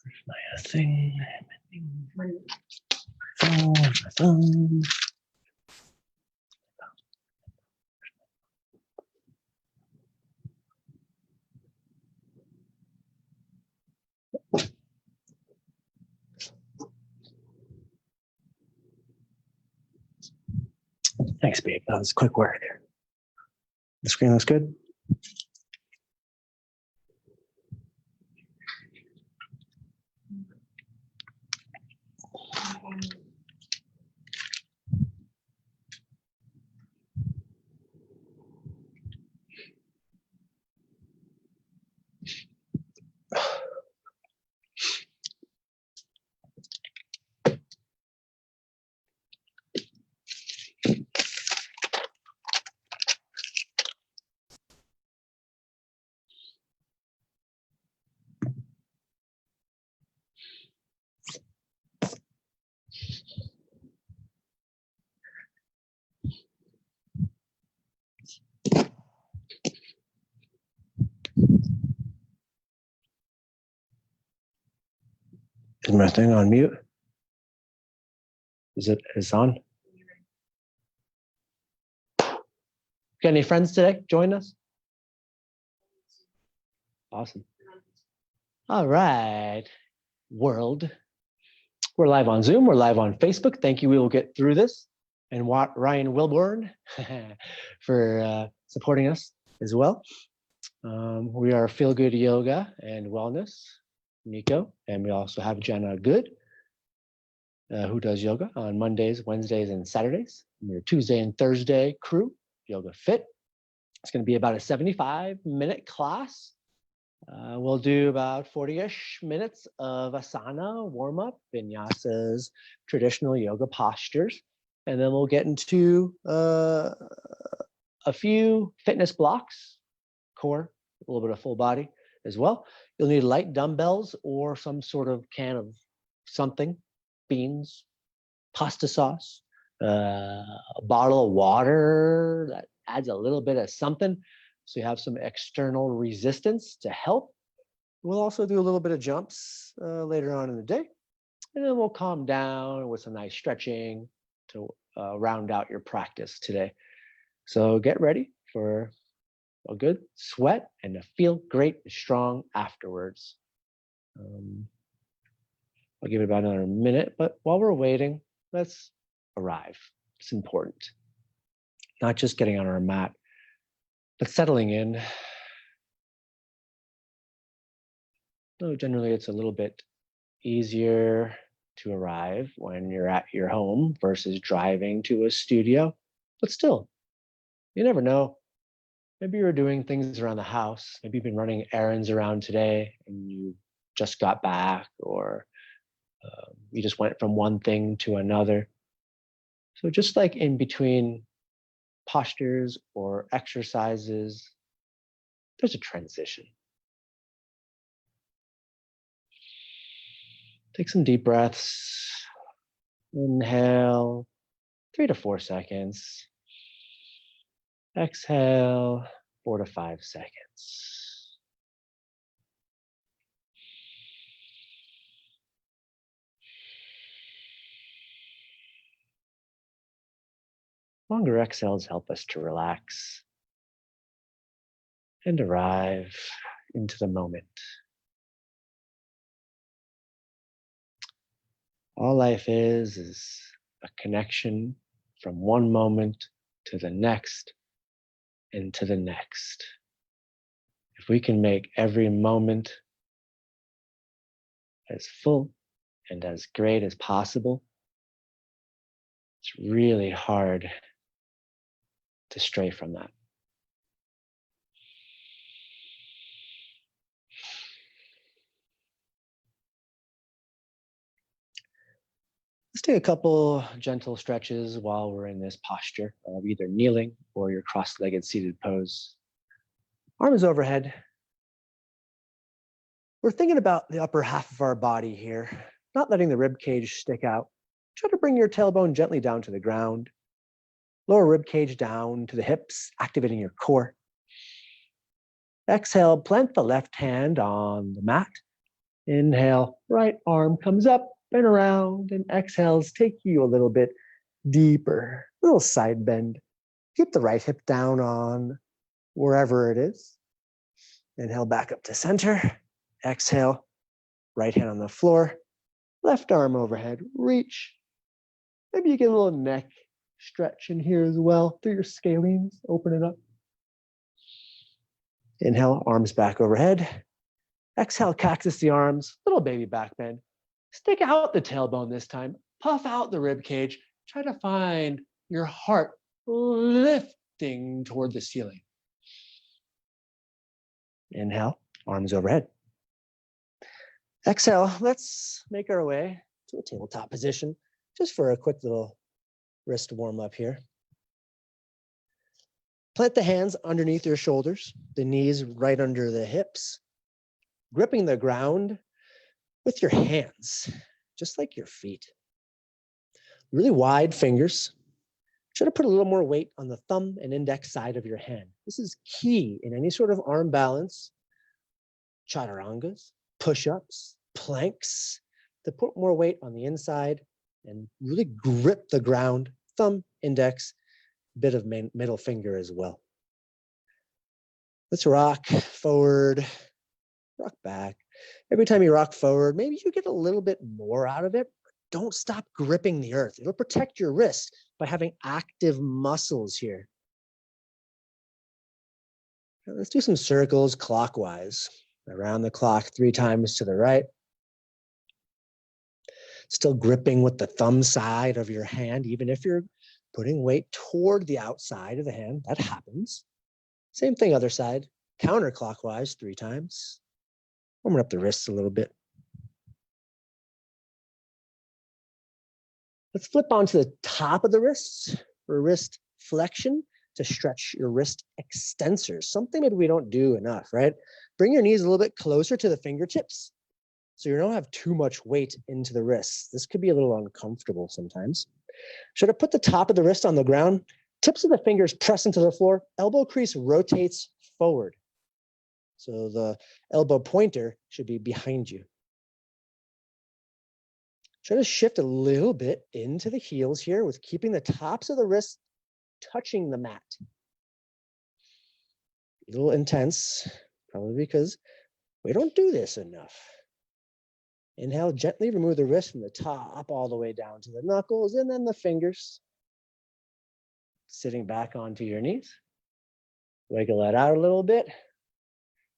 Where's my thing? Phone. Thanks, babe. That was quick work. The screen looks good. Is my thing on mute? Is it on? Got any friends today join us? Awesome. All right, world. We're live on Zoom. We're live on Facebook. Thank you. We will get through this. And Ryan Wilborn for supporting us as well. We are Feel Good Yoga and Wellness, Nico. And we also have Jenna Good, who does yoga on Mondays, Wednesdays, and Saturdays. And we're Tuesday and Thursday crew, YogaFit. It's going to be about a 75-minute class. We'll do about 40-ish minutes of asana, warm-up, vinyasas, traditional yoga postures. And then we'll get into a few fitness blocks, core, a little bit of full body as well. You'll need light dumbbells or some sort of can of something, beans, pasta sauce, a bottle of water that adds a little bit of something. So you have some external resistance to help. We'll also do a little bit of jumps later on in the day. And then we'll calm down with some nice stretching to round out your practice today. So get ready for a good sweat and to feel great and strong afterwards. I'll give it about another minute, but while we're waiting, let's arrive. It's important. Not just getting on our mat, but settling in. So generally, it's a little bit easier to arrive when you're at your home versus driving to a studio. But still, you never know. Maybe you're doing things around the house. Maybe you've been running errands around today and you just got back, or you just went from one thing to another. So just like in between postures or exercises, there's a transition. Take some deep breaths. Inhale, 3 to 4 seconds. Exhale, 4 to 5 seconds. Longer exhales help us to relax and arrive into the moment. All life is a connection from one moment to the next and to the next. If we can make every moment as full and as great as possible, it's really hard to stray from that. Let's take a couple gentle stretches while we're in this posture of either kneeling or your cross-legged seated pose. Arms overhead. We're thinking about the upper half of our body here, not letting the rib cage stick out. Try to bring your tailbone gently down to the ground. Lower rib cage down to the hips, activating your core. Exhale, plant the left hand on the mat Inhale, right arm comes up and around, and exhales take you a little bit deeper, little side bend. Keep the right hip down on wherever it is. Inhale back up to center. Exhale, right hand on the floor, left arm overhead, reach. Maybe you get a little neck stretch in here as well through your scalenes, open it up. Inhale, arms back overhead. Exhale, cactus the arms, little baby back bend. Stick out the tailbone this time, puff out the rib cage. Try to find your heart lifting toward the ceiling. Inhale, arms overhead. Exhale, let's make our way to a tabletop position just for a quick little wrist warm up here. Plant the hands underneath your shoulders, the knees right under the hips, gripping the ground with your hands, just like your feet. Really wide fingers. Try to put a little more weight on the thumb and index side of your hand. This is key in any sort of arm balance, chaturangas, push-ups, planks, to put more weight on the inside and really grip the ground, thumb, index, bit of middle finger as well. Let's rock forward, rock back. Every time you rock forward, maybe you get a little bit more out of it. Don't stop gripping the earth. It'll protect your wrist by having active muscles here. Now let's do some circles clockwise. Around the clock 3 times to the right. Still gripping with the thumb side of your hand, even if you're putting weight toward the outside of the hand. That happens. Same thing, other side. Counterclockwise 3 times. Warming up the wrists a little bit. Let's flip onto the top of the wrists for wrist flexion to stretch your wrist extensors. Something maybe we don't do enough, right? Bring your knees a little bit closer to the fingertips so you don't have too much weight into the wrists. This could be a little uncomfortable sometimes. Should I put the top of the wrist on the ground? Tips of the fingers press into the floor. Elbow crease rotates forward. So the elbow pointer should be behind you. Try to shift a little bit into the heels here with keeping the tops of the wrists touching the mat. A little intense, probably because we don't do this enough. Inhale, gently remove the wrist from the top all the way down to the knuckles and then the fingers. Sitting back onto your knees. Wiggle that out a little bit.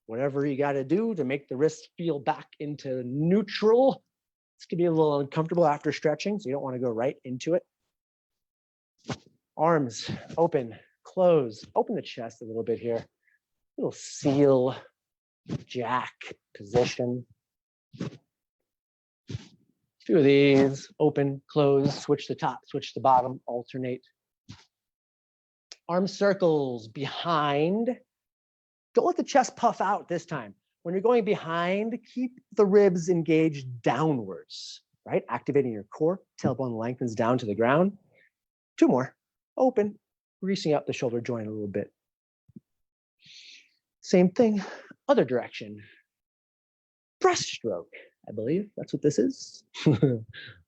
Whatever you got to do to make the wrist feel back into neutral. This could be a little uncomfortable after stretching, so you don't want to go right into it. Arms open, close, open the chest a little bit here. Little seal, jack position. A few of these, open, close, switch the top, switch the bottom, alternate. Arm circles behind. Don't let the chest puff out this time. When you're going behind, keep the ribs engaged downwards, right? Activating your core, tailbone lengthens down to the ground. 2 more, open, greasing up the shoulder joint a little bit. Same thing, other direction. Breaststroke, I believe that's what this is. I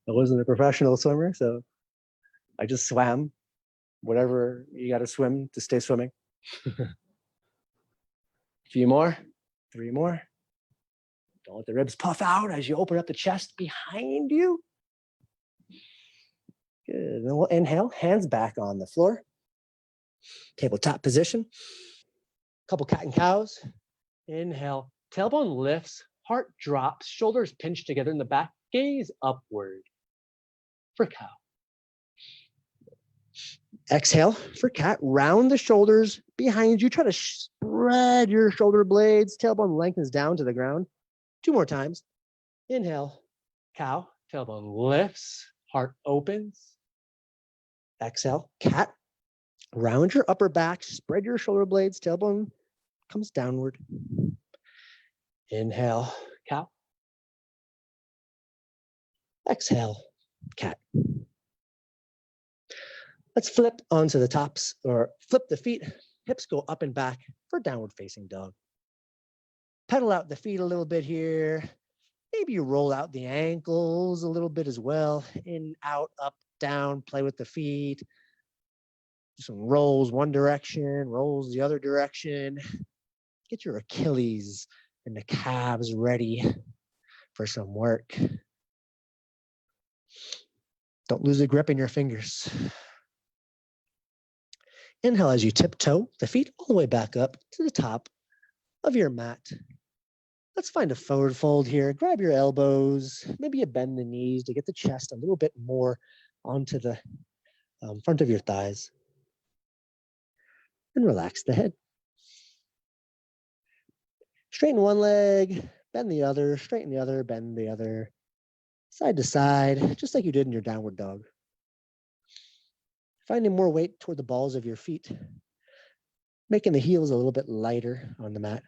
wasn't a professional swimmer, so I just swam. Whatever you got to swim to stay swimming. A few more, 3 more. Don't let the ribs puff out as you open up the chest behind you. Good. Then we'll inhale, hands back on the floor. Tabletop position. Couple cat and cows. Inhale, tailbone lifts, heart drops, shoulders pinch together in the back, gaze upward for cow. Exhale for cat, round the shoulders behind you. Try to spread your shoulder blades, tailbone lengthens down to the ground. 2 more times. Inhale, cow, tailbone lifts, heart opens. Exhale, cat, round your upper back, spread your shoulder blades, tailbone comes downward. Inhale, cow. Exhale, cat. Let's flip onto the tops or flip the feet. Hips go up and back for downward facing dog. Pedal out the feet a little bit here. Maybe you roll out the ankles a little bit as well. In, out, up, down, play with the feet. Do some rolls one direction, rolls the other direction. Get your Achilles and the calves ready for some work. Don't lose the grip in your fingers. Inhale as you tiptoe the feet all the way back up to the top of your mat. Let's find a forward fold here. Grab your elbows. Maybe you bend the knees to get the chest a little bit more onto the front of your thighs. And relax the head. Straighten one leg, bend the other, straighten the other, bend the other. Side to side, just like you did in your downward dog. Finding more weight toward the balls of your feet, making the heels a little bit lighter on the mat.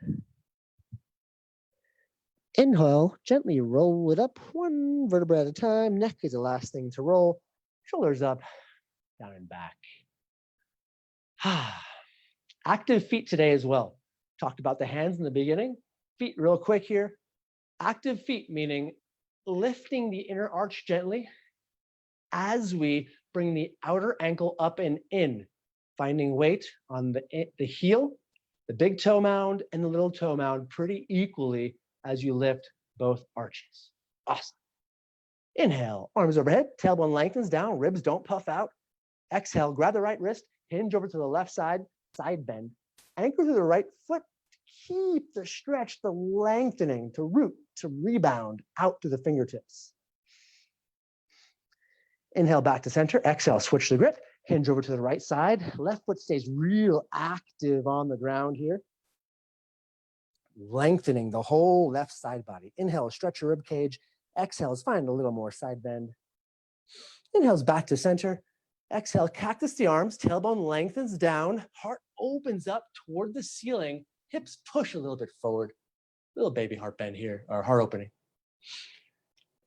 Inhale, gently roll it up one vertebra at a time. Neck is the last thing to roll. Shoulders up, down and back. Active feet today as well. Talked about the hands in the beginning. Feet real quick here. Active feet meaning lifting the inner arch gently as we bring the outer ankle up and in, finding weight on the heel, the big toe mound, and the little toe mound pretty equally as you lift both arches. Awesome. Inhale, arms overhead, tailbone lengthens down, ribs don't puff out. Exhale, grab the right wrist, hinge over to the left side, side bend. Anchor to the right foot, keep the stretch, the lengthening to root, to rebound out to the fingertips. Inhale back to center, exhale, switch the grip, hinge over to the right side. Left foot stays real active on the ground here. Lengthening the whole left side body. Inhale, stretch your rib cage. Exhale, find a little more side bend. Inhales back to center. Exhale, cactus the arms, tailbone lengthens down, heart opens up toward the ceiling, hips push a little bit forward. Little baby heart bend here, or heart opening.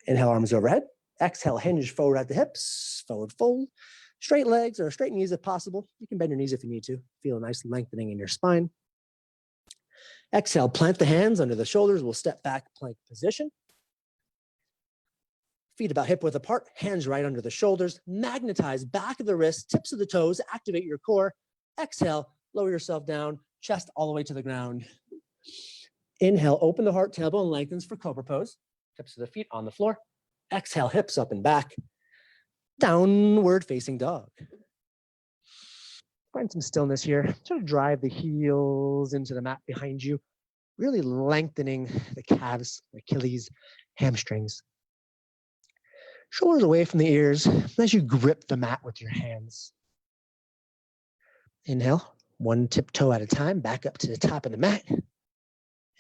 Inhale, arms overhead. Exhale, hinge forward at the hips, forward fold. Straight legs or straight knees if possible. You can bend your knees if you need to. Feel a nice lengthening in your spine. Exhale, plant the hands under the shoulders. We'll step back, plank position. Feet about hip width apart, hands right under the shoulders. Magnetize back of the wrists, tips of the toes, activate your core. Exhale, lower yourself down, chest all the way to the ground. Inhale, open the heart, tailbone lengthens for cobra pose. Tips of the feet on the floor. Exhale, hips up and back. Downward facing dog. Find some stillness here. Sort of drive the heels into the mat behind you. Really lengthening the calves, Achilles, hamstrings. Shoulders away from the ears as you grip the mat with your hands. Inhale, one tiptoe at a time, back up to the top of the mat.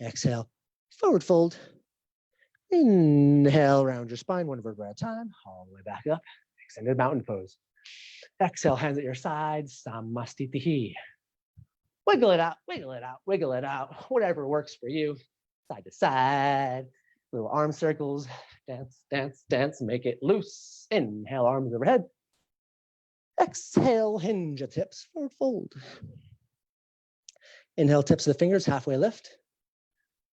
Exhale, forward fold. Inhale, round your spine, one vertebra at a time, all the way back up. Extended mountain pose. Exhale, hands at your sides, samastitihi. Wiggle it out, wiggle it out, wiggle it out. Whatever works for you. Side to side, little arm circles. Dance, dance, dance, make it loose. Inhale, arms overhead. Exhale, hinge at hips, forward fold. Inhale, tips of the fingers, halfway lift.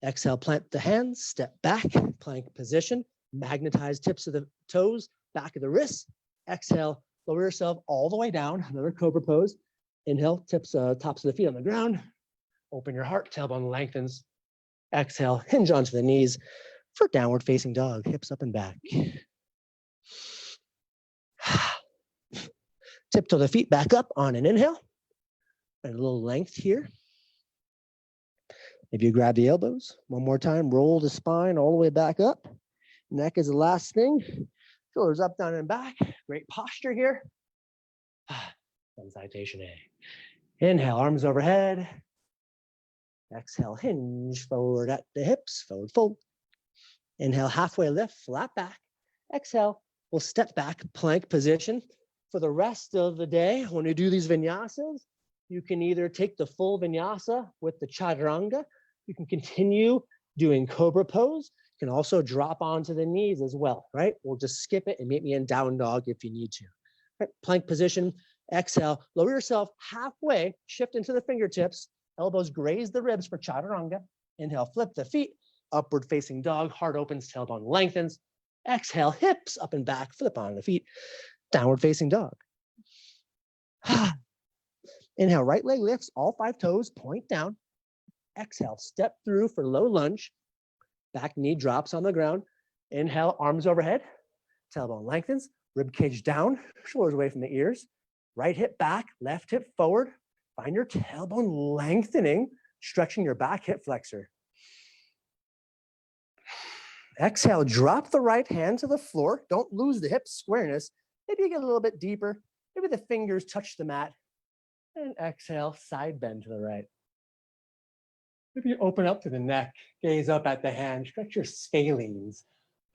Exhale, plant the hands, step back, plank position. Magnetize tips of the toes, back of the wrists. Exhale, lower yourself all the way down, another cobra pose. Inhale, tips, tops of the feet on the ground. Open your heart, tailbone lengthens. Exhale, hinge onto the knees for downward facing dog, hips up and back. Tiptoe the feet back up on an inhale. And a little length here. If you grab the elbows, one more time, roll the spine all the way back up. Neck is the last thing. Shoulders up, down, and back. Great posture here. Sun salutation A. Inhale, arms overhead. Exhale, hinge forward at the hips, forward fold. Inhale, halfway lift, flat back. Exhale, we'll step back, plank position. For the rest of the day, when we do these vinyasas, you can either take the full vinyasa with the chaturanga. You can continue doing cobra pose. You can also drop onto the knees as well, right? We'll just skip it and meet me in down dog if you need to. Right, plank position, exhale, lower yourself halfway, shift into the fingertips, elbows graze the ribs for chaturanga. Inhale, flip the feet, upward facing dog, heart opens, tailbone lengthens. Exhale, hips up and back, flip on the feet, downward facing dog. Inhale, right leg lifts, all 5 toes, point down. Exhale, step through for low lunge. Back knee drops on the ground. Inhale, arms overhead, tailbone lengthens, rib cage down, shoulders away from the ears. Right hip back, left hip forward. Find your tailbone lengthening, stretching your back hip flexor. Exhale, drop the right hand to the floor. Don't lose the hip squareness. Maybe you get a little bit deeper. Maybe the fingers touch the mat. And exhale, side bend to the right. Maybe you open up to the neck, gaze up at the hand, stretch your scalenes.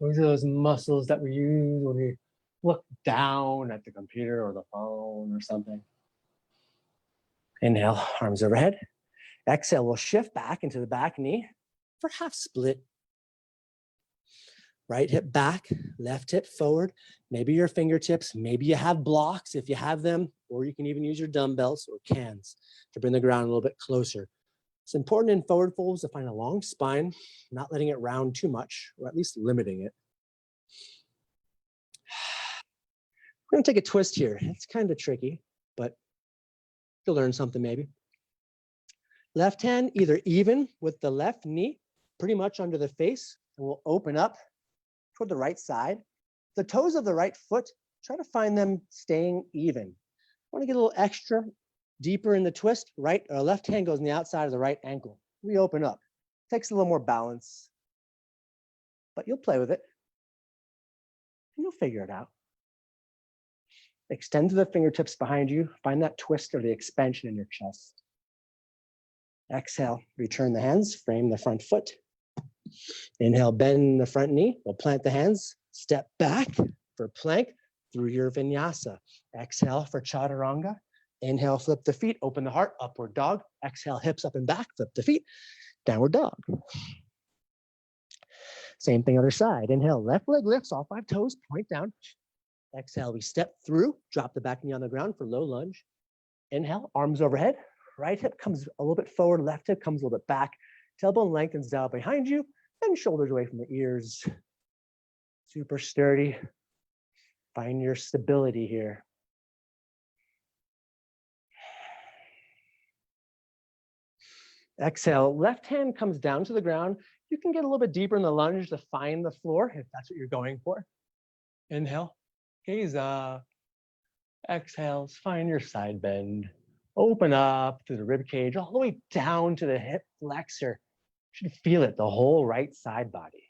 Those are those muscles that we use when we look down at the computer or the phone or something. Inhale, arms overhead. Exhale, we'll shift back into the back knee for half split. Right hip back, left hip forward. Maybe your fingertips, maybe you have blocks if you have them, or you can even use your dumbbells or cans to bring the ground a little bit closer. It's important in forward folds to find a long spine, not letting it round too much, or at least limiting it. We're gonna take a twist here. It's kind of tricky, but you'll learn something maybe. Left hand either even with the left knee, pretty much under the face, and we'll open up toward the right side. The toes of the right foot, try to find them staying even. Want to get a little extra deeper in the twist, right or left hand goes on the outside of the right ankle. We open up. Takes a little more balance, but you'll play with it and you'll figure it out. Extend to the fingertips behind you. Find that twist or the expansion in your chest. Exhale, return the hands, frame the front foot. Inhale, bend the front knee. We'll plant the hands, step back for plank through your vinyasa. Exhale for chaturanga. Inhale, flip the feet, open the heart, upward dog. Exhale, hips up and back, flip the feet, downward dog. Same thing other side. Inhale, left leg lifts, all 5 toes, point down. Exhale, we step through, drop the back knee on the ground for low lunge. Inhale, arms overhead. Right hip comes a little bit forward, left hip comes a little bit back. Tailbone lengthens down behind you and shoulders away from the ears. Super sturdy. Find your stability here. Exhale, left hand comes down to the ground. You can get a little bit deeper in the lunge to find the floor if that's what you're going for. Inhale, gaze up. Exhale, find your side bend. Open up through the rib cage, all the way down to the hip flexor. You should feel it, the whole right side body.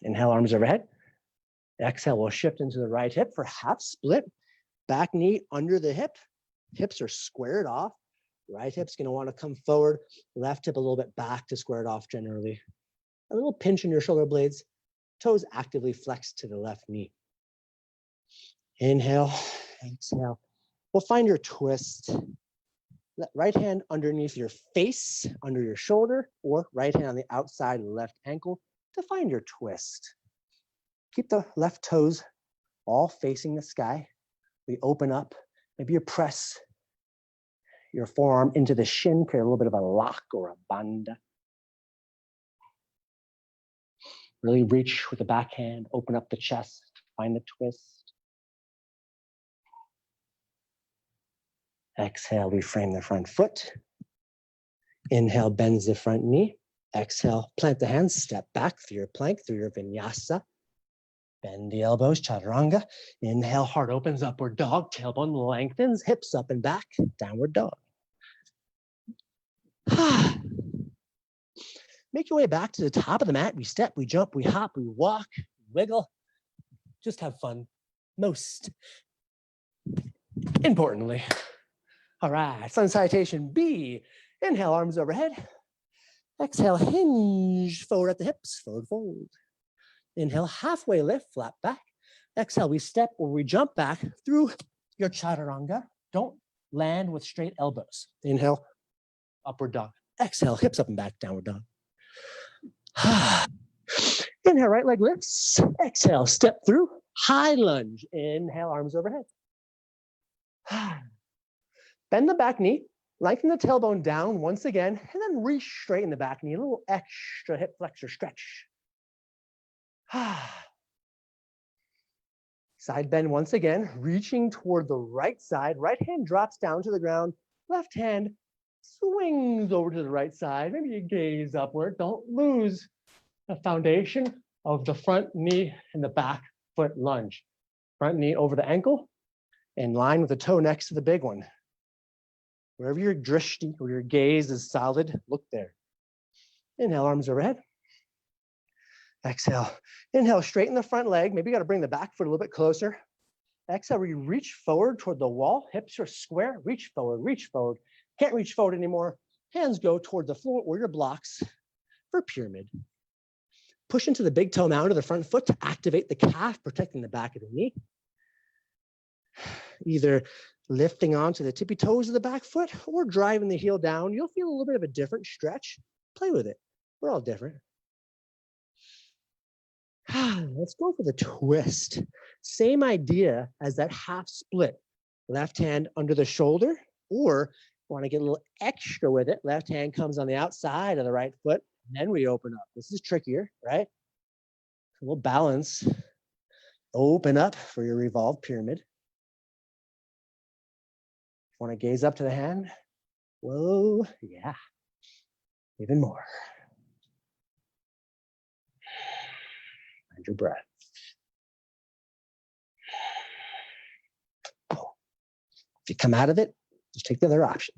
Inhale, arms overhead. Exhale, we'll shift into the right hip for half split. Back knee under the hip. Hips are squared off. Right hip's gonna wanna come forward. Left hip a little bit back to square it off generally. A little pinch in your shoulder blades. Toes actively flexed to the left knee. Inhale, exhale. We'll find your twist. Right hand underneath your face, under your shoulder, or right hand on the outside of the left ankle to find your twist. Keep the left toes all facing the sky. We open up. Maybe you press your forearm into the shin, create a little bit of a lock or a bandha. Really reach with the back hand, open up the chest, find the twist. Exhale, we frame the front foot. Inhale, bends the front knee. Exhale, plant the hands, step back through your plank, through your vinyasa. Bend the elbows, chaturanga. Inhale, heart opens, upward dog, tailbone lengthens, hips up and back, downward dog. Make your way back to the top of the mat. We step, we jump, we hop, we walk, wiggle. Just have fun, most importantly. All right, sun salutation B. Inhale, arms overhead. Exhale, hinge forward at the hips, forward fold. Inhale, halfway lift, flat back. Exhale, we step or we jump back through your chaturanga. Don't land with straight elbows. Inhale, upward dog. Exhale, hips up and back, downward dog. Inhale, right leg lifts. Exhale, step through, high lunge. Inhale, arms overhead. Bend the back knee. Lengthen the tailbone down once again, and then reach straight in the back knee, a little extra hip flexor stretch. Side bend once again, reaching toward the right side. Right hand drops down to the ground. Left hand swings over to the right side. Maybe you gaze upward. Don't lose the foundation of the front knee and the back foot lunge. Front knee over the ankle, in line with the toe next to the big one. Wherever your drishti or your gaze is solid, look there. Inhale, arms overhead. Exhale. Inhale, straighten the front leg. Maybe you got to bring the back foot a little bit closer. Exhale, where you reach forward toward the wall. Hips are square. Reach forward, reach forward. Can't reach forward anymore. Hands go toward the floor or your blocks for pyramid. Push into the big toe mound of the front foot to activate the calf, protecting the back of the knee. Either lifting onto the tippy toes of the back foot or driving the heel down. You'll feel a little bit of a different stretch. Play with it. We're all different. Let's go for the twist. Same idea as that half split. Left hand under the shoulder, or want to get a little extra with it. Left hand comes on the outside of the right foot, and then we open up. This is trickier, right? A little balance. Open up for your revolved pyramid. Want to gaze up to the hand? Whoa, yeah. Even more. Find your breath. If you come out of it, just take the other option.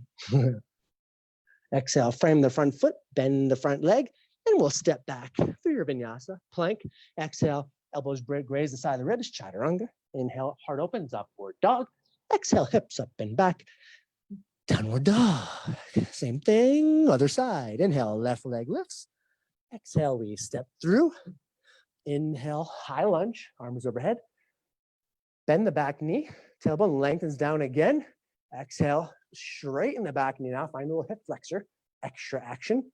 Exhale, frame the front foot, bend the front leg, and we'll step back through your vinyasa. Plank. Exhale, elbows graze the side of the ribs, chaturanga. Inhale, heart opens, upward dog. Exhale, hips up and back. Downward dog. Same thing, other side. Inhale, left leg lifts. Exhale, we step through. Inhale, high lunge, arms overhead. Bend the back knee, tailbone lengthens down again. Exhale, straighten the back knee now. Find a little hip flexor, extra action.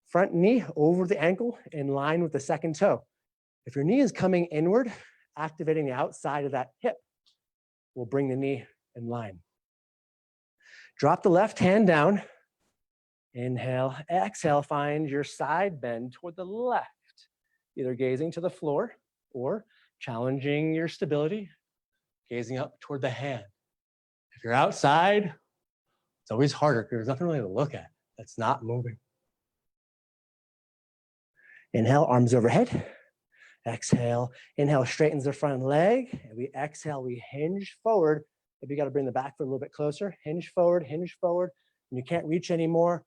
Front knee over the ankle in line with the second toe. If your knee is coming inward, activating the outside of that hip will bring the knee in line. Drop the left hand down. Inhale, exhale, find your side bend toward the left. Either gazing to the floor or challenging your stability, gazing up toward the hand. If you're outside, it's always harder because there's nothing really to look at that's not moving. Inhale, arms overhead. Exhale, inhale, straightens the front leg. And we exhale, we hinge forward. Maybe you got to bring the back foot a little bit closer. Hinge forward, hinge forward. When you can't reach anymore,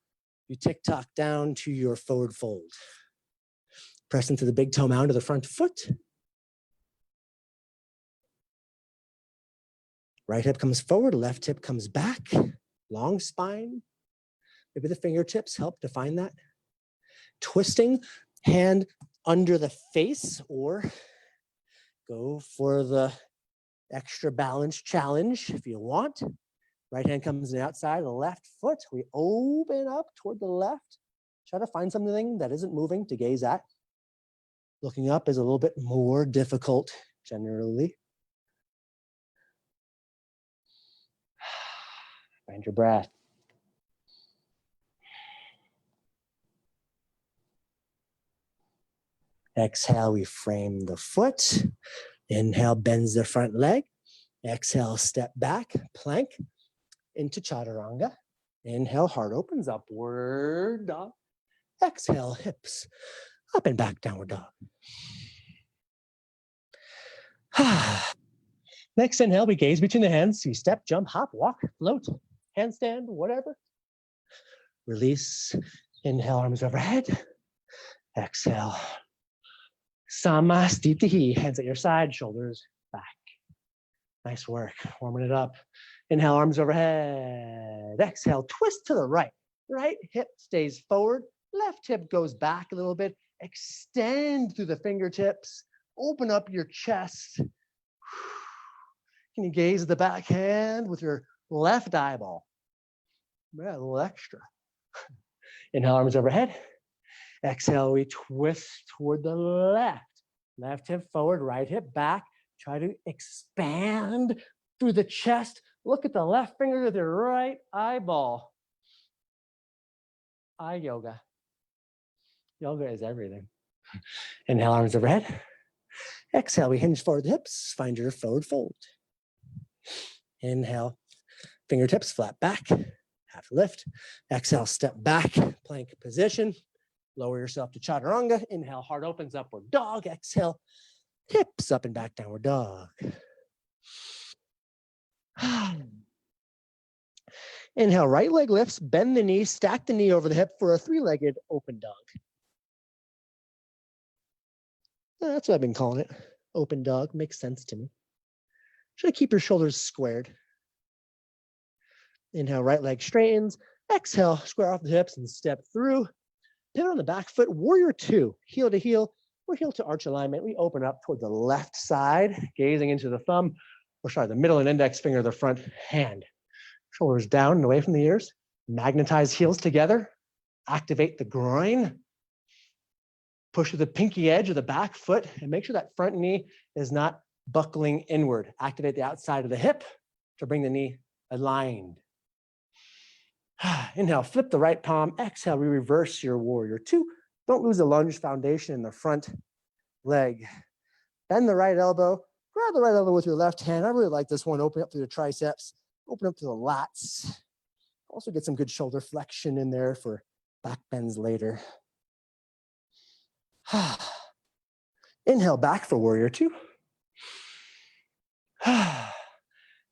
you tick-tock down to your forward fold. Press into the big toe mound of the front foot. Right hip comes forward, left hip comes back. Long spine. Maybe the fingertips help define that. Twisting, hand under the face, or go for the extra balance challenge if you want. Right hand comes on the outside of the left foot. We open up toward the left. Try to find something that isn't moving to gaze at. Looking up is a little bit more difficult generally. Find your breath. Exhale, we frame the foot. Inhale, bends the front leg. Exhale, step back, plank into chaturanga. Inhale, heart opens, upward dog. Exhale, hips up and back, downward dog. Next inhale, we gaze between the hands. We step, jump, hop, walk, float, handstand, whatever. Release. Inhale, arms overhead. Exhale. Samastitihi, hands at your side, shoulders back. Nice work, warming it up. Inhale, arms overhead. Exhale, twist to the right. Right hip stays forward. Left hip goes back a little bit. Extend through the fingertips. Open up your chest. Can you gaze at the back hand with your left eyeball? Yeah, a little extra. Inhale, arms overhead. Exhale, we twist toward the left. Left hip forward, right hip back. Try to expand through the chest. Look at the left finger of the right eyeball. yoga. Yoga is everything. Inhale, arms overhead. Exhale, we hinge forward the hips. Find your forward fold. Inhale, fingertips flat back. Half lift. Exhale, step back, plank position. Lower yourself to chaturanga. Inhale, heart opens, upward dog. Exhale, hips up and back, downward dog. Inhale, right leg lifts, bend the knee, stack the knee over the hip for a three-legged open dog. That's what I've been calling it. Open dog, makes sense to me. Try to keep your shoulders squared. Inhale, right leg straightens. Exhale, square off the hips and step through. Pivot on the back foot, warrior two, heel to heel, or heel to arch alignment. We open up toward the left side, gazing into the thumb, or sorry, the middle and index finger of the front hand. Shoulders down and away from the ears. Magnetize heels together. Activate the groin. Push to the pinky edge of the back foot and make sure that front knee is not buckling inward. Activate the outside of the hip to bring the knee aligned. Inhale, flip the right palm. Exhale, we reverse your warrior two. Don't lose the lunge foundation in the front leg. Bend the right elbow. Grab the right elbow with your left hand. I really like this one. Open up through the triceps. Open up to the lats. Also get some good shoulder flexion in there for back bends later. Inhale back for warrior two.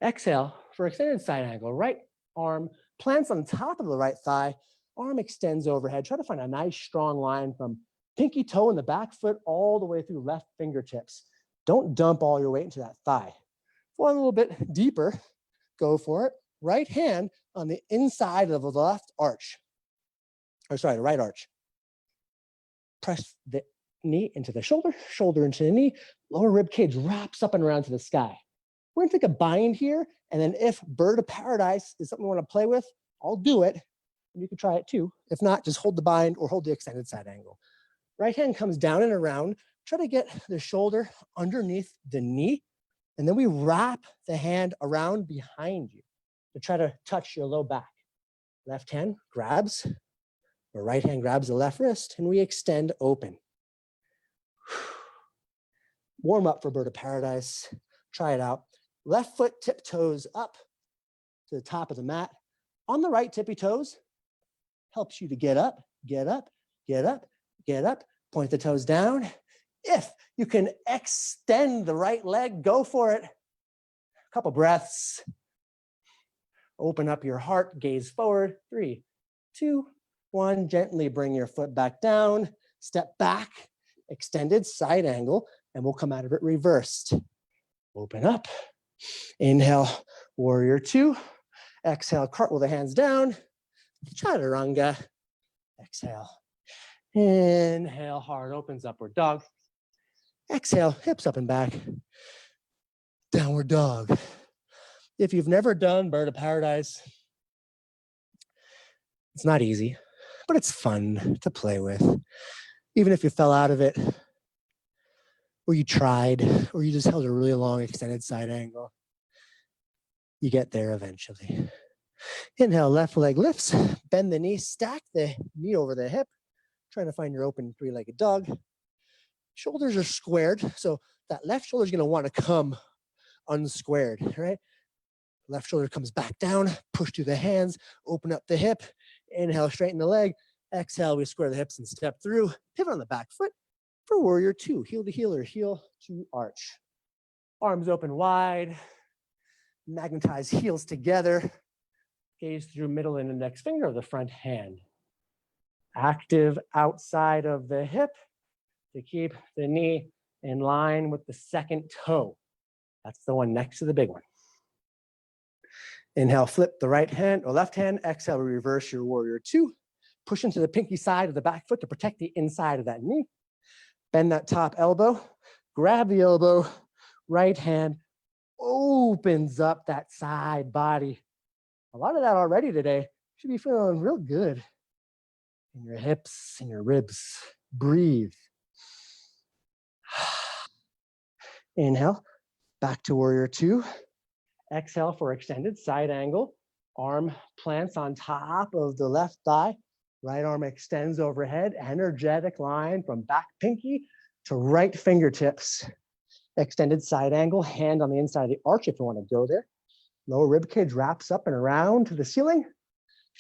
Exhale for extended side angle. Right arm plants on top of the right thigh. Arm extends overhead. Try to find a nice strong line from pinky toe in the back foot all the way through left fingertips. Don't dump all your weight into that thigh. Go a little bit deeper. Go for it. Right hand on the inside of the left arch. Or sorry, the right arch. Press the knee into the shoulder, shoulder into the knee. Lower rib cage wraps up and around to the sky. We're gonna take a bind here, and then if bird of paradise is something we wanna play with, I'll do it. And you can try it too. If not, just hold the bind or hold the extended side angle. Right hand comes down and around. Try to get the shoulder underneath the knee, and then we wrap the hand around behind you to try to touch your low back. Left hand grabs, or right hand grabs the left wrist, and we extend open. Warm up for bird of paradise. Try it out. Left foot tiptoes up to the top of the mat. On the right tippy toes, helps you to get up, get up, get up, get up. Point the toes down. If you can extend the right leg, go for it. A couple breaths. Open up your heart, gaze forward. 3, 2, 1. Gently bring your foot back down. Step back, extended side angle, and we'll come out of it reversed. Open up. Inhale, warrior two. Exhale, cartwheel the hands down. Chaturanga. Exhale. Inhale, heart opens, upward dog. Exhale, hips up and back. Downward dog. If you've never done bird of paradise, it's not easy, but it's fun to play with. Even if you fell out of it, or you tried, or you just held a really long extended side angle, you get there eventually. Inhale, left leg lifts, bend the knee, stack the knee over the hip, trying to find your open three-legged dog. Shoulders are squared, so that left shoulder is going to want to come unsquared, right? Left shoulder comes back down, push through the hands, open up the hip, inhale, straighten the leg. Exhale, we square the hips and step through. Pivot on the back foot for warrior two, heel to heel or heel to arch. Arms open wide, magnetize heels together, gaze through middle and index finger of the front hand. Active outside of the hip to keep the knee in line with the second toe. That's the one next to the big one. Inhale, flip the right hand or left hand. Exhale, reverse your warrior two. Push into the pinky side of the back foot to protect the inside of that knee. Bend that top elbow. Grab the elbow. Right hand opens up that side body. A lot of that already today. Should be feeling real good in your hips and your ribs. Breathe. Inhale, back to warrior two. Exhale for extended side angle. Arm plants on top of the left thigh. Right arm extends overhead, energetic line from back pinky to right fingertips. Extended side angle, hand on the inside of the arch if you want to go there. Lower rib cage wraps up and around to the ceiling.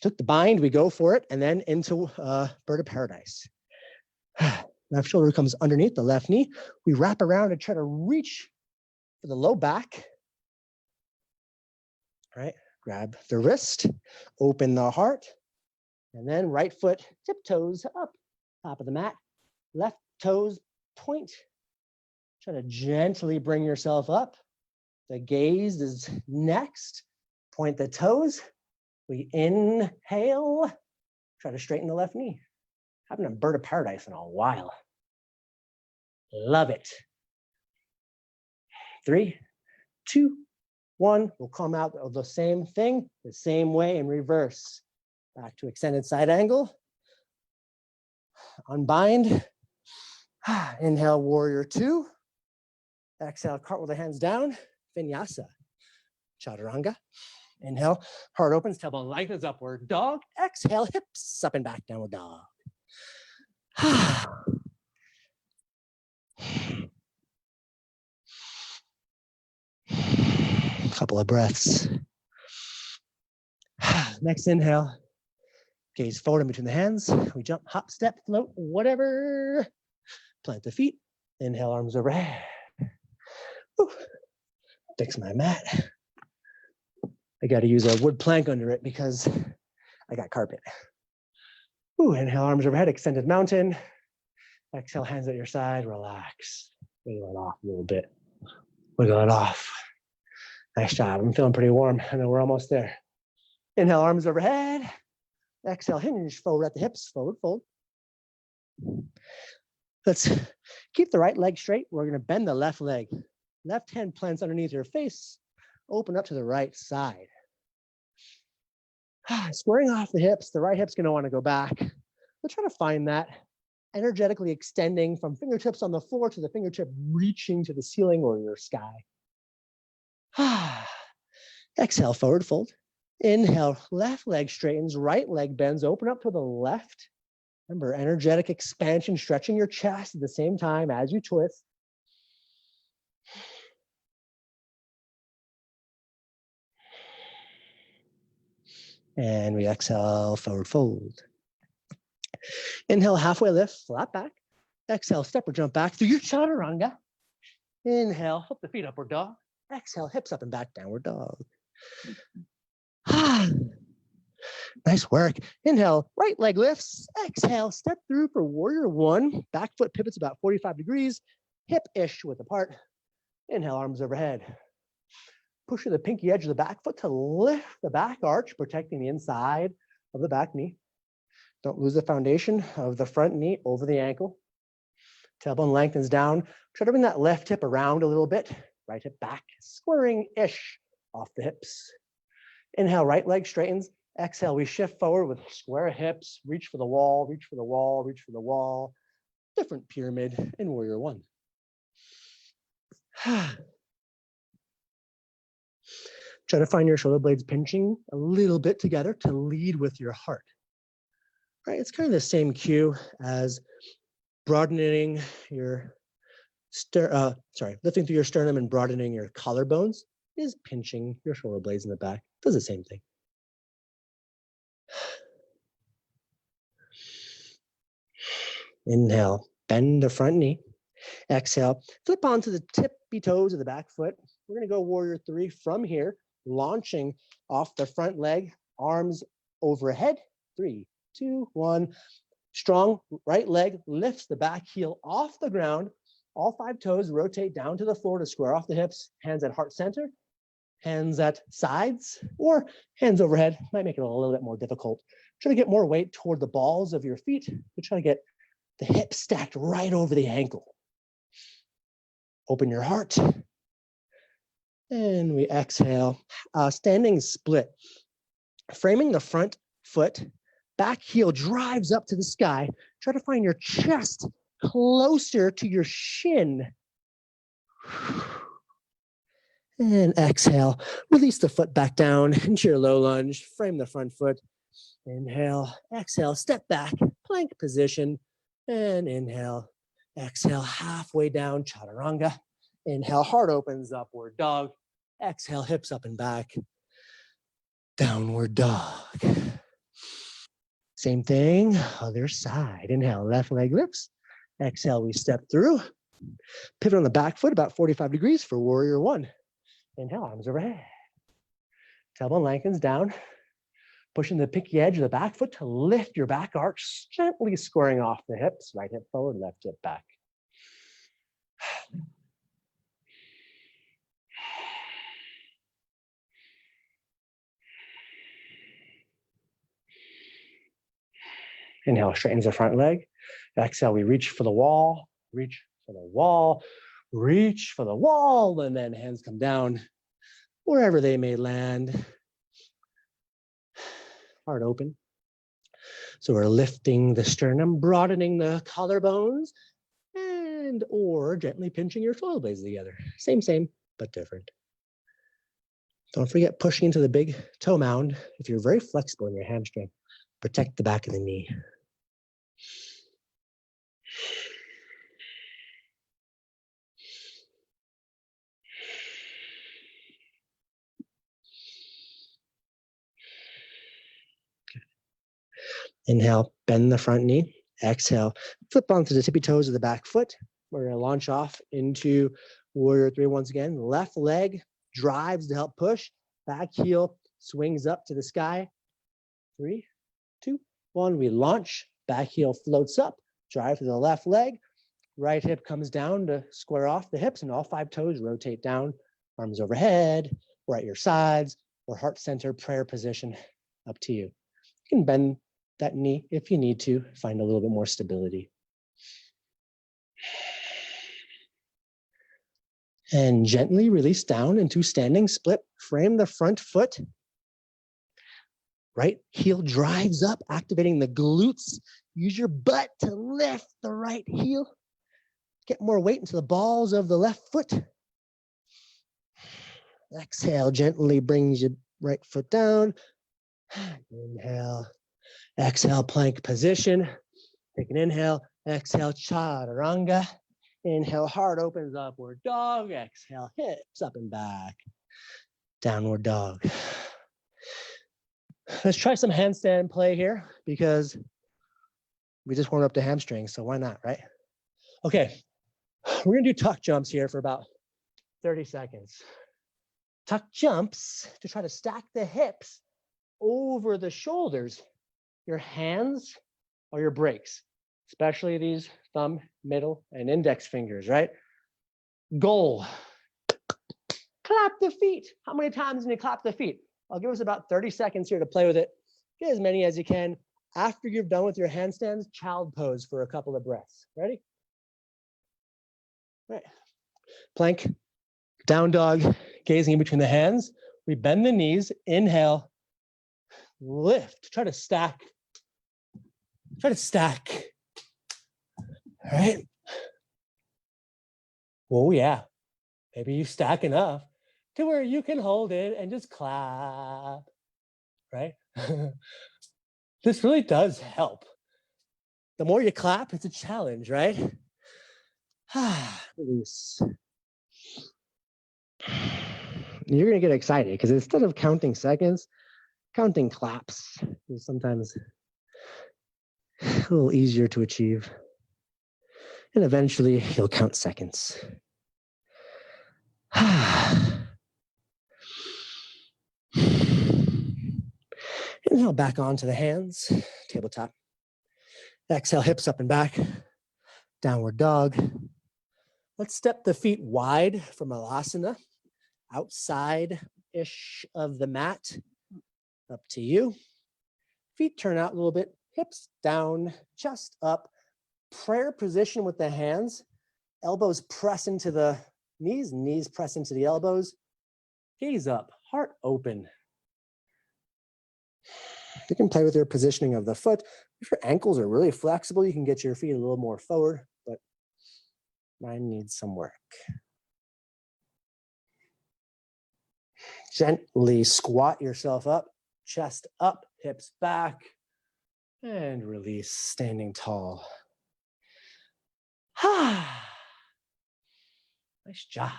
Took the bind, we go for it, and then into bird of paradise. Left shoulder comes underneath the left knee. We wrap around and try to reach for the low back. All right, grab the wrist, open the heart, and then right foot tiptoes up, top of the mat. Left toes point. Try to gently bring yourself up. The gaze is next. Point the toes. We inhale. Try to straighten the left knee. Haven't a bird of paradise in a while. Love it. 3, 2, 1. We'll come out of the same thing, the same way in reverse. Back to extended side angle. Unbind. Inhale, warrior 2. Exhale, cartwheel the hands down. Vinyasa. Chaturanga. Inhale, heart opens, tailbone lengthens, upward dog. Exhale, hips up and back, downward dog. Couple of breaths. Next inhale, gaze forward in between the hands. We jump, hop, step, float, whatever. Plant the feet. Inhale, arms overhead. Whew. Fix my mat. I got to use a wood plank under it because I got carpet. Ooh, inhale, arms overhead, extended mountain. Exhale, hands at your side, relax. Wiggle it off a little bit. Wiggle it off. Nice job. I'm feeling pretty warm. I know we're almost there. Inhale, arms overhead. Exhale, hinge forward at the hips, forward fold. Let's keep the right leg straight. We're going to bend the left leg. Left hand plants underneath your face. Open up to the right side. Squaring off the hips, the right hip's going to want to go back. We'll try to find that. Energetically extending from fingertips on the floor to the fingertip reaching to the ceiling or your sky. Exhale, forward fold. Inhale, left leg straightens, right leg bends, open up to the left. Remember, energetic expansion, stretching your chest at the same time as you twist. And we exhale, forward fold. Inhale, halfway lift, flat back. Exhale, step or jump back through your chaturanga. Inhale, flip the feet upward dog. Exhale, hips up and back, downward dog. Nice work. Inhale, right leg lifts. Exhale, step through for warrior 1. Back foot pivots about 45 degrees. Hip-ish width apart. Inhale, arms overhead. Push to the pinky edge of the back foot to lift the back arch, protecting the inside of the back knee. Don't lose the foundation of the front knee over the ankle. Tailbone lengthens down. Try to bring that left hip around a little bit. Right hip back, squaring-ish off the hips. Inhale, right leg straightens. Exhale, we shift forward with square hips. Reach for the wall, reach for the wall, reach for the wall. Different pyramid in warrior 1. Try to find your shoulder blades pinching a little bit together to lead with your heart. Right, it's kind of the same cue as broadening your lifting through your sternum and broadening your collarbones is pinching your shoulder blades in the back. Does the same thing. Inhale, bend the front knee. Exhale, flip onto the tippy toes of the back foot. We're going to go warrior 3 from here, launching off the front leg, arms overhead. 3, 2, 1. Strong right leg lifts the back heel off the ground. All 5 toes rotate down to the floor to square off the hips. Hands at heart center, hands at sides, or hands overhead. Might make it a little bit more difficult. Try to get more weight toward the balls of your feet to try to get the hips stacked right over the ankle. Open your heart. And we exhale. Standing split. Framing the front foot. Back heel drives up to the sky. Try to find your chest closer to your shin. And exhale. Release the foot back down into your low lunge. Frame the front foot. Inhale, exhale, step back, plank position, and inhale, exhale, halfway down, chaturanga. Inhale, heart opens, upward dog. Exhale, hips up and back, downward dog. Same thing, other side. Inhale, left leg lifts. Exhale, we step through. Pivot on the back foot about 45 degrees for warrior one. Inhale, arms overhead. Tailbone lengthens down. Pushing the pinky edge of the back foot to lift your back arch, gently squaring off the hips. Right hip forward, left hip back. Inhale, straightens the front leg. Exhale, we reach for the wall, reach for the wall, reach for the wall, and then hands come down wherever they may land. Heart open. So we're lifting the sternum, broadening the collarbones, and or gently pinching your shoulder blades together. Same, but different. Don't forget pushing into the big toe mound. If you're very flexible in your hamstring, protect the back of the knee. Inhale, bend the front knee. Exhale, flip onto the tippy toes of the back foot. We're going to launch off into warrior three once again. Left leg drives to help push. Back heel swings up to the sky. 3, 2, 1. We launch. Back heel floats up. Drive to the left leg. Right hip comes down to square off the hips, and all 5 toes rotate down. Arms overhead, or at your sides, or heart center prayer position. Up to you. You can bend that knee if you need to, find a little bit more stability. And gently release down into standing split. Frame the front foot. Right heel drives up, activating the glutes. Use your butt to lift the right heel. Get more weight into the balls of the left foot. Exhale, gently brings your right foot down. Inhale. Exhale, plank position. Take an inhale. Exhale, chaturanga. Inhale, heart opens, upward dog. Exhale, hips up and back. Downward dog. Let's try some handstand play here because we just warmed up the hamstrings, so why not, right? Okay, we're gonna do tuck jumps here for about 30 seconds. Tuck jumps to try to stack the hips over the shoulders. Your hands are your brakes, especially these thumb, middle, and index fingers, right? Goal. Clap the feet. How many times can you clap the feet? I'll give us about 30 seconds here to play with it. Get as many as you can. After you're done with your handstands, child pose for a couple of breaths. Ready? Right. Plank, down dog, gazing in between the hands. We bend the knees, inhale, lift, try to stack. Try to stack. All right. Oh yeah. Maybe you stack enough to where you can hold it and just clap, right? This really does help. The more you clap, it's a challenge, right? Release. You're gonna get excited because instead of counting seconds, counting claps is sometimes a little easier to achieve. And eventually you'll count seconds. Inhale back onto the hands, tabletop. Exhale, hips up and back, downward dog. Let's step the feet wide from Alasana, outside-ish of the mat. Up to you. Feet turn out a little bit, hips down, chest up. Prayer position with the hands. Elbows press into the knees, knees press into the elbows. Gaze up, heart open. You can play with your positioning of the foot. If your ankles are really flexible, you can get your feet a little more forward, but mine needs some work. Gently squat yourself up, chest up. hips back, and release, standing tall. Nice job.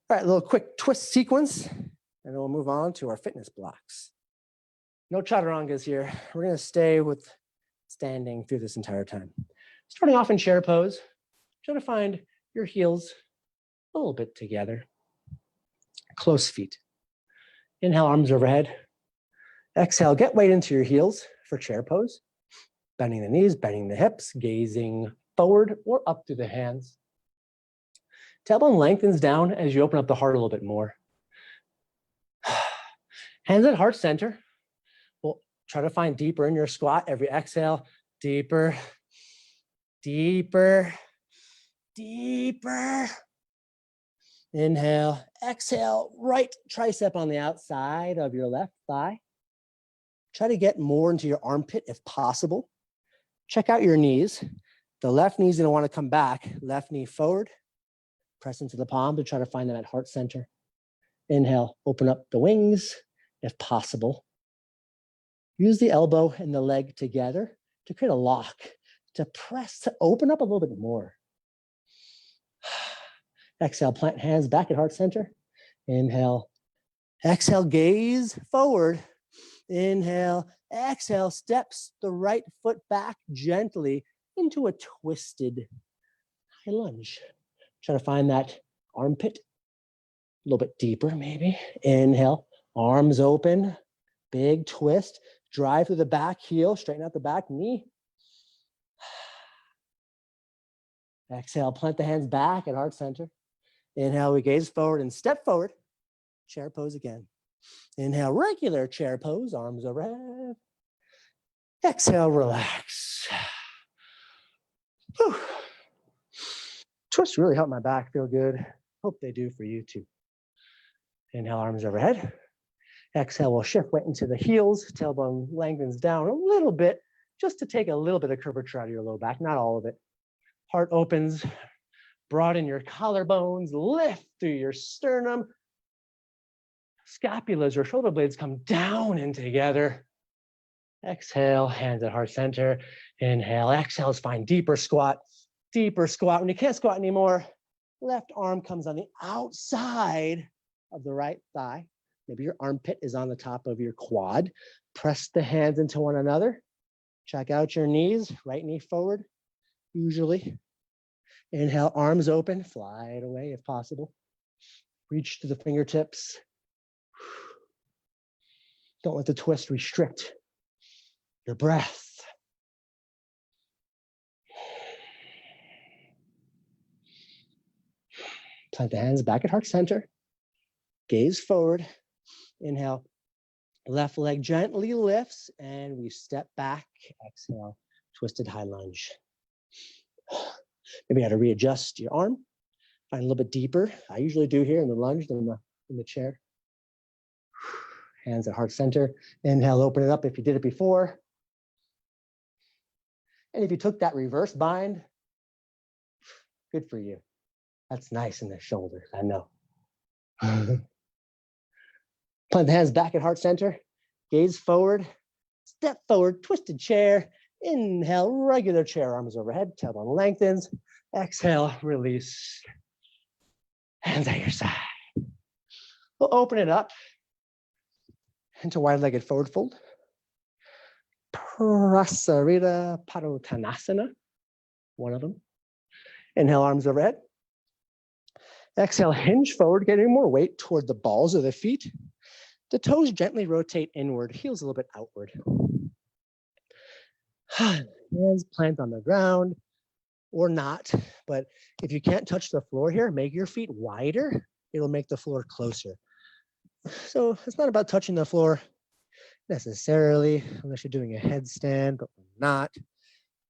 All right, a little quick twist sequence, and then we'll move on to our fitness blocks. No chaturangas here. We're gonna stay with standing through this entire time. Starting off in chair pose, try to find your heels a little bit together. Close feet. Inhale, arms overhead. Exhale, get weight into your heels for chair pose. Bending the knees, bending the hips, gazing forward or up through the hands. Tailbone lengthens down as you open up the heart a little bit more. Hands at heart center. We'll try to find deeper in your squat. Every exhale, deeper, deeper, deeper. Inhale, exhale, right tricep on the outside of your left thigh. Try to get more into your armpit if possible. Check out your knees. The left knee is going to want to come back. Left knee forward. Press into the palm to try to find them at heart center. Inhale, open up the wings if possible. Use the elbow and the leg together to create a lock, to press, to open up a little bit more. Exhale, plant hands back at heart center. Inhale, exhale, gaze forward. Inhale, exhale, steps the right foot back gently into a twisted high lunge. Try to find that armpit a little bit deeper, maybe. Inhale, arms open, big twist. Drive through the back heel, straighten out the back knee. Exhale, plant the hands back at heart center. Inhale, we gaze forward and step forward. Chair pose again. Inhale, regular chair pose, arms overhead. Exhale, relax. Whew. Twists really help my back feel good. Hope they do for you too. Inhale, arms overhead. Exhale, we'll shift weight into the heels. Tailbone lengthens down a little bit, just to take a little bit of curvature out of your low back, not all of it. Heart opens, broaden your collarbones, lift through your sternum. Scapulas or shoulder blades come down and together. Exhale, hands at heart center. Inhale, exhale, let's find deeper squat. Deeper squat. When you can't squat anymore, left arm comes on the outside of the right thigh. Maybe your armpit is on the top of your quad. Press the hands into one another. Check out your knees, right knee forward, usually. Inhale, arms open, fly it away if possible. Reach to the fingertips. Don't let the twist restrict your breath. Plant the hands back at heart center. Gaze forward. Inhale. Left leg gently lifts and we step back. Exhale. Twisted high lunge. Maybe you got to readjust your arm. Find a little bit deeper. I usually do here in the lunge than in the chair. Hands at heart center. Inhale, open it up if you did it before. And if you took that reverse bind, good for you. That's nice in the shoulders, I know. Plant the hands back at heart center. Gaze forward. Step forward, twisted chair. Inhale, regular chair, arms overhead, tailbone lengthens. Exhale, release. Hands at your side. We'll open it up into wide-legged forward fold. Prasarita Padottanasana, one of them. Inhale, arms overhead. Exhale, hinge forward, getting more weight toward the balls of the feet. The toes gently rotate inward, heels a little bit outward. Hands plant on the ground or not, but if you can't touch the floor here, make your feet wider. It'll make the floor closer. So it's not about touching the floor necessarily, unless you're doing a headstand, but we're not.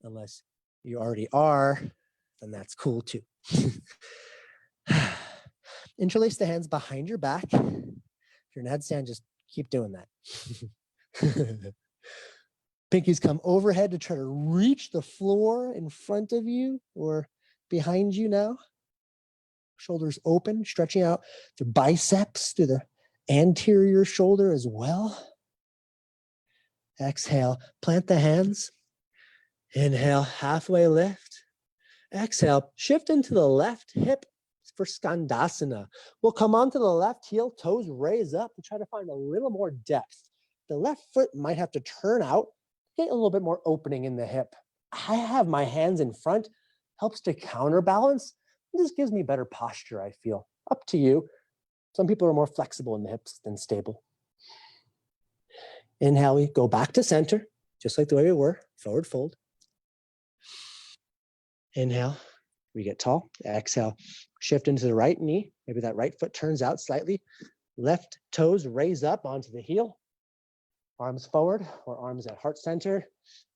Unless you already are, then that's cool too. Interlace the hands behind your back. If you're in a headstand, just keep doing that. Pinkies come overhead to try to reach the floor in front of you or behind you now. Shoulders open, stretching out the biceps through the anterior shoulder as well. Exhale, plant the hands. Inhale, halfway lift. Exhale, shift into the left hip for Skandasana. We'll come onto the left heel, toes raise up and try to find a little more depth. The left foot might have to turn out, get a little bit more opening in the hip. I have my hands in front, helps to counterbalance. This gives me better posture, I feel. Up to you. Some people are more flexible in the hips than stable. Inhale, we go back to center, just like the way we were, forward fold. Inhale, we get tall. Exhale, shift into the right knee. Maybe that right foot turns out slightly. Left toes raise up onto the heel. Arms forward or arms at heart center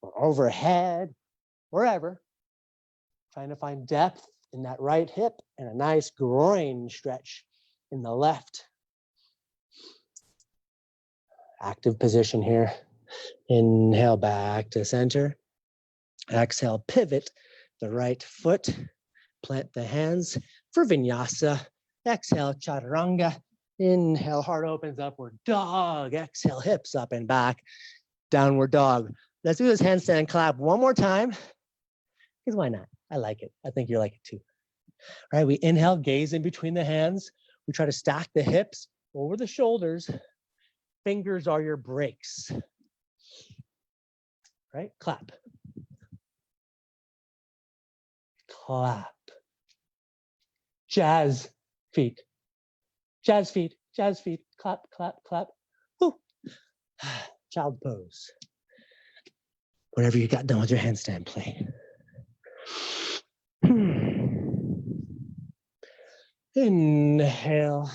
or overhead, wherever. Trying to find depth in that right hip and a nice groin stretch in the left. Active position here. Inhale back to center. Exhale, pivot the right foot. Plant the hands for vinyasa. Exhale, chaturanga. Inhale, heart opens, upward dog. Exhale, hips up and back. Downward dog. Let's do this handstand clap one more time. Because why not? I like it. I think you like it too. All right, we inhale, gaze in between the hands. We try to stack the hips over the shoulders. Fingers are your brakes. Right? Clap. Clap. Jazz feet. Jazz feet. Jazz feet. Clap, clap, clap. Woo. Child pose. Whatever you got done with your handstand play. Inhale.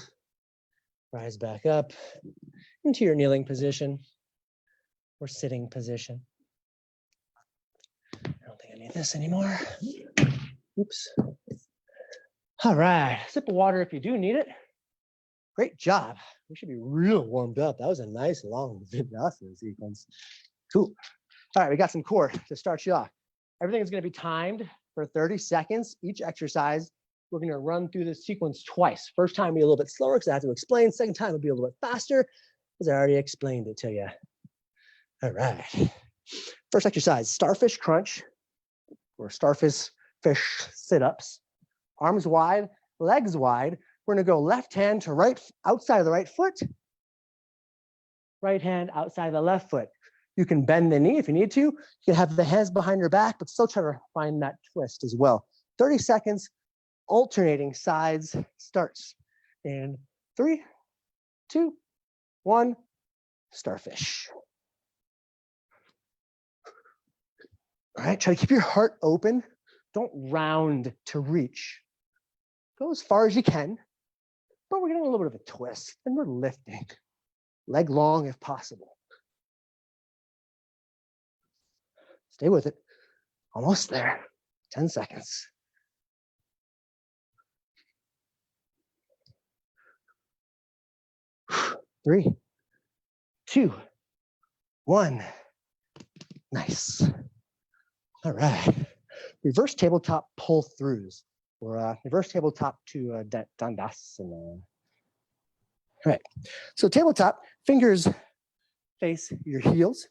Rise back up into your kneeling position or sitting position. I don't think I need this anymore. Oops. All right, sip of water if you do need it. Great job. We should be real warmed up. That was a nice long vinyasa sequence. Cool. All right, we got some core to start you off. Everything is going to be timed for 30 seconds. Each exercise, we're going to run through this sequence twice. First time will be a little bit slower because I have to explain. Second time will be a little bit faster because I already explained it to you. All right. First exercise, starfish crunch or starfish sit-ups. Arms wide, legs wide. We're going to go left hand to right, outside of the right foot. Right hand outside of the left foot. You can bend the knee if you need to. You can have the hands behind your back, but still try to find that twist as well. 30 seconds, alternating sides starts. In 3, 2, 1, starfish. All right, try to keep your heart open. Don't round to reach. Go as far as you can, but we're getting a little bit of a twist and we're lifting. Leg long if possible. Stay with it. Almost there. 10 seconds. Three, 2, 1. Nice. All right. Reverse tabletop pull throughs or reverse tabletop to dandasana. All right. So tabletop, fingers face your heels.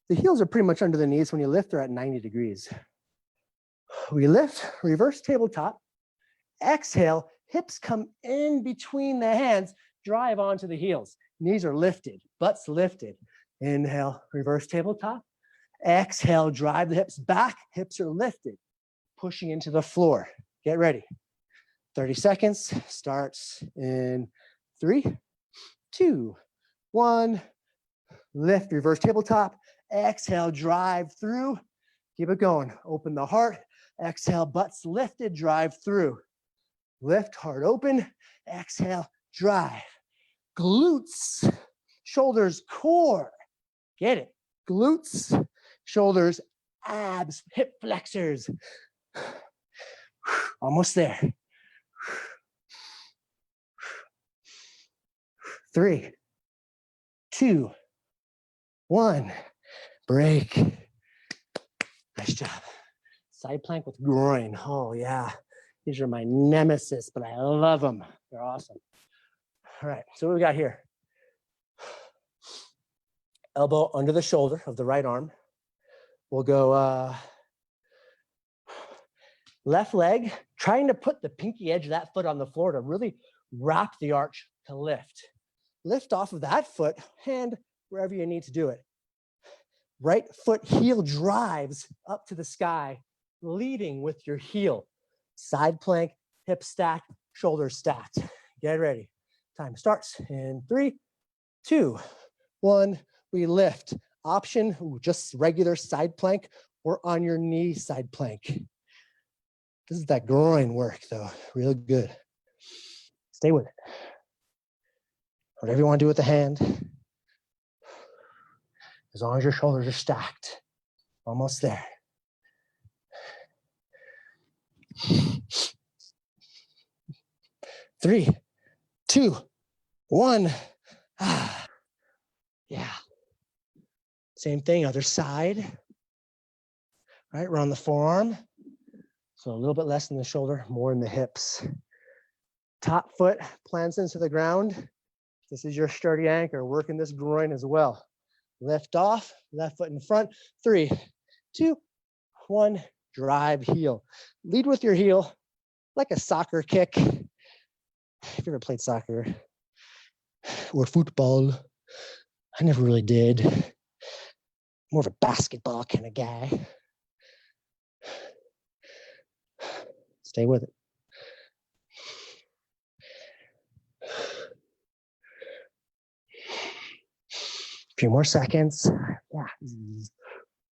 The heels are pretty much under the knees. When you lift, they're at 90 degrees. We lift, reverse tabletop. Exhale, hips come in between the hands, drive onto the heels. Knees are lifted, butts lifted. Inhale, reverse tabletop. Exhale, drive the hips back. Hips are lifted, pushing into the floor. Get ready. 30 seconds, starts in 3, 2, 1. Lift, reverse tabletop. Exhale, drive through. Keep it going. Open the heart. Exhale, butts lifted, drive through. Lift, heart open. Exhale, drive. Glutes, shoulders, core. Get it. Glutes, shoulders, abs, hip flexors. Almost there. 3, 2, 1. Break. Nice job. Side plank with groin. Oh, yeah. These are my nemesis, but I love them. They're awesome. All right, so what we got here? elbow under the shoulder of the right arm. We'll go left leg, trying to put the pinky edge of that foot on the floor to really wrap the arch to lift. Lift off of that foot, hand wherever you need to do it. Right foot heel drives up to the sky, leading with your heel. Side plank, hip stacked, shoulders stacked. Get ready. Time starts in 3, 2, 1. We lift. Option, just regular side plank or on your knee side plank. This is that groin work though, real good. Stay with it. Whatever you want to do with the hand, as long as your shoulders are stacked. Almost there. Three, 2, 1. Yeah. Same thing, other side. Right, we're on the forearm. So a little bit less in the shoulder, more in the hips. Top foot plants into the ground. This is your sturdy anchor, working this groin as well. Lift off, left foot in front. 3, 2, 1, drive heel. Lead with your heel, like a soccer kick. If you ever played soccer or football, I never really did. More of a basketball kind of guy. Stay with it. A few more seconds. Yeah.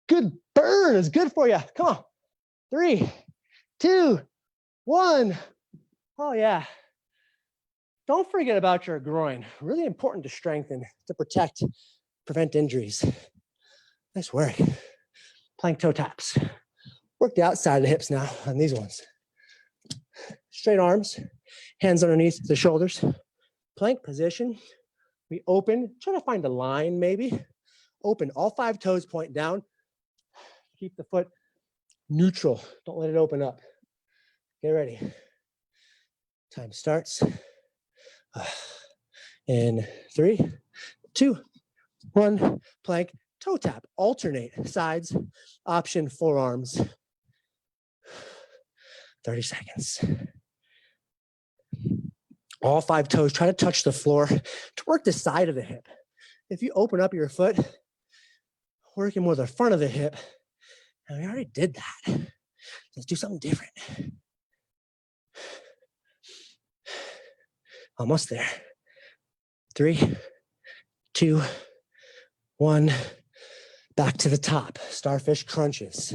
Good burn is good for you. Come on. 3, 2, 1. Oh yeah. Don't forget about your groin. Really important to strengthen, to protect, prevent injuries. Nice work. Plank toe taps. Work the outside of the hips now on these ones. Straight arms, hands underneath the shoulders. Plank position. We open, try to find a line maybe. Open, all 5 toes point down. Keep the foot neutral. Don't let it open up. Get ready. Time starts. In 3, 2, 1, plank, toe tap, alternate sides, option forearms. 30 seconds. All 5 toes, try to touch the floor to work the side of the hip. If you open up your foot, working more the front of the hip, and we already did that. Let's do something different. Almost there. 3, 2, 1. Back to the top. Starfish crunches.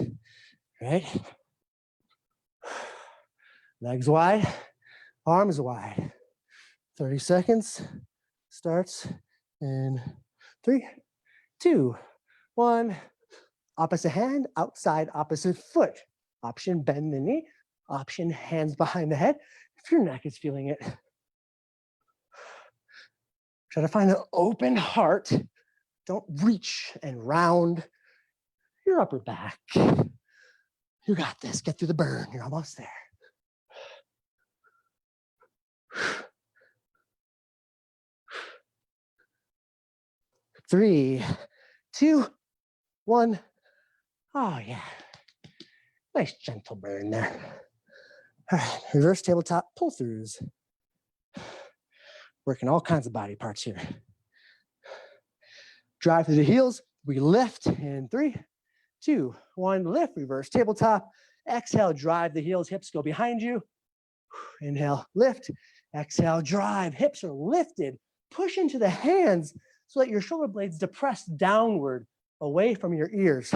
Right? Legs wide, arms wide. 30 seconds. Starts in 3, 2, 1. Opposite hand, outside opposite foot. Option bend the knee. Option hands behind the head. If your neck is feeling it. Try to find an open heart. Don't reach and round your upper back. You got this. Get through the burn. You're almost there. Three, 2, 1. Oh, yeah. Nice gentle burn there. All right, reverse tabletop pull-throughs. Working all kinds of body parts here. Drive through the heels. We lift in 3, 2, 1. Lift, reverse tabletop. Exhale, drive the heels. Hips go behind you. Inhale, lift. Exhale, drive. Hips are lifted. Push into the hands so that your shoulder blades depress downward away from your ears.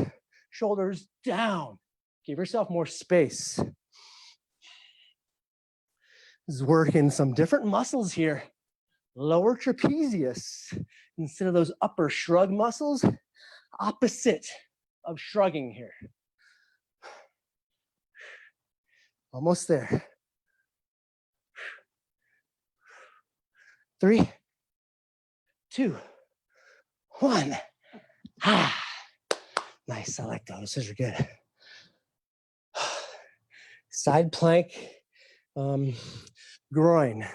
Shoulders down. Give yourself more space. This is working some different muscles here. Lower trapezius. Instead of those upper shrug muscles, opposite of shrugging here. Almost there. 3, 2, 1. Ah, nice. I like those. Those are good. Side plank, groin.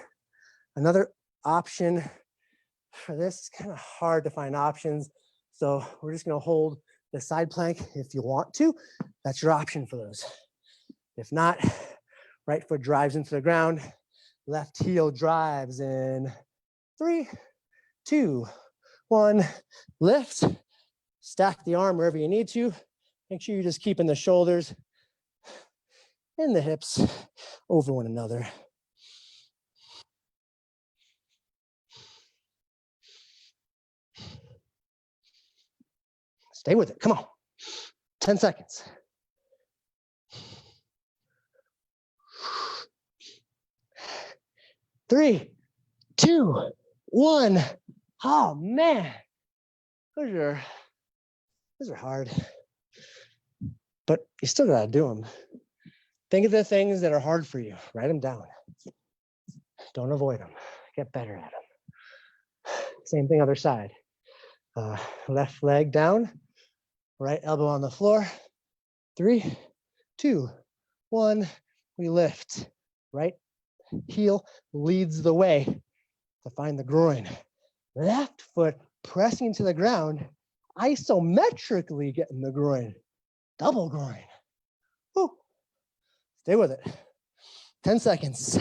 Another option for this, it's kind of hard to find options. So we're just gonna hold the side plank if you want to. That's your option for those. If not, right foot drives into the ground, left heel drives in 3, 2, 1, lift, stack the arm wherever you need to. Make sure you're just keeping the shoulders and the hips over one another. Stay with it, come on. 10 seconds. Three, 2, 1. Oh man, those are hard, but you still gotta do them. Think of the things that are hard for you. Write them down. Don't avoid them. Get better at them. Same thing, other side. Left leg down, right elbow on the floor. 3, 2, 1. We lift. Right heel leads the way to find the groin. Left foot pressing to the ground, isometrically getting the groin. Double groin. Woo. Stay with it. 10 seconds.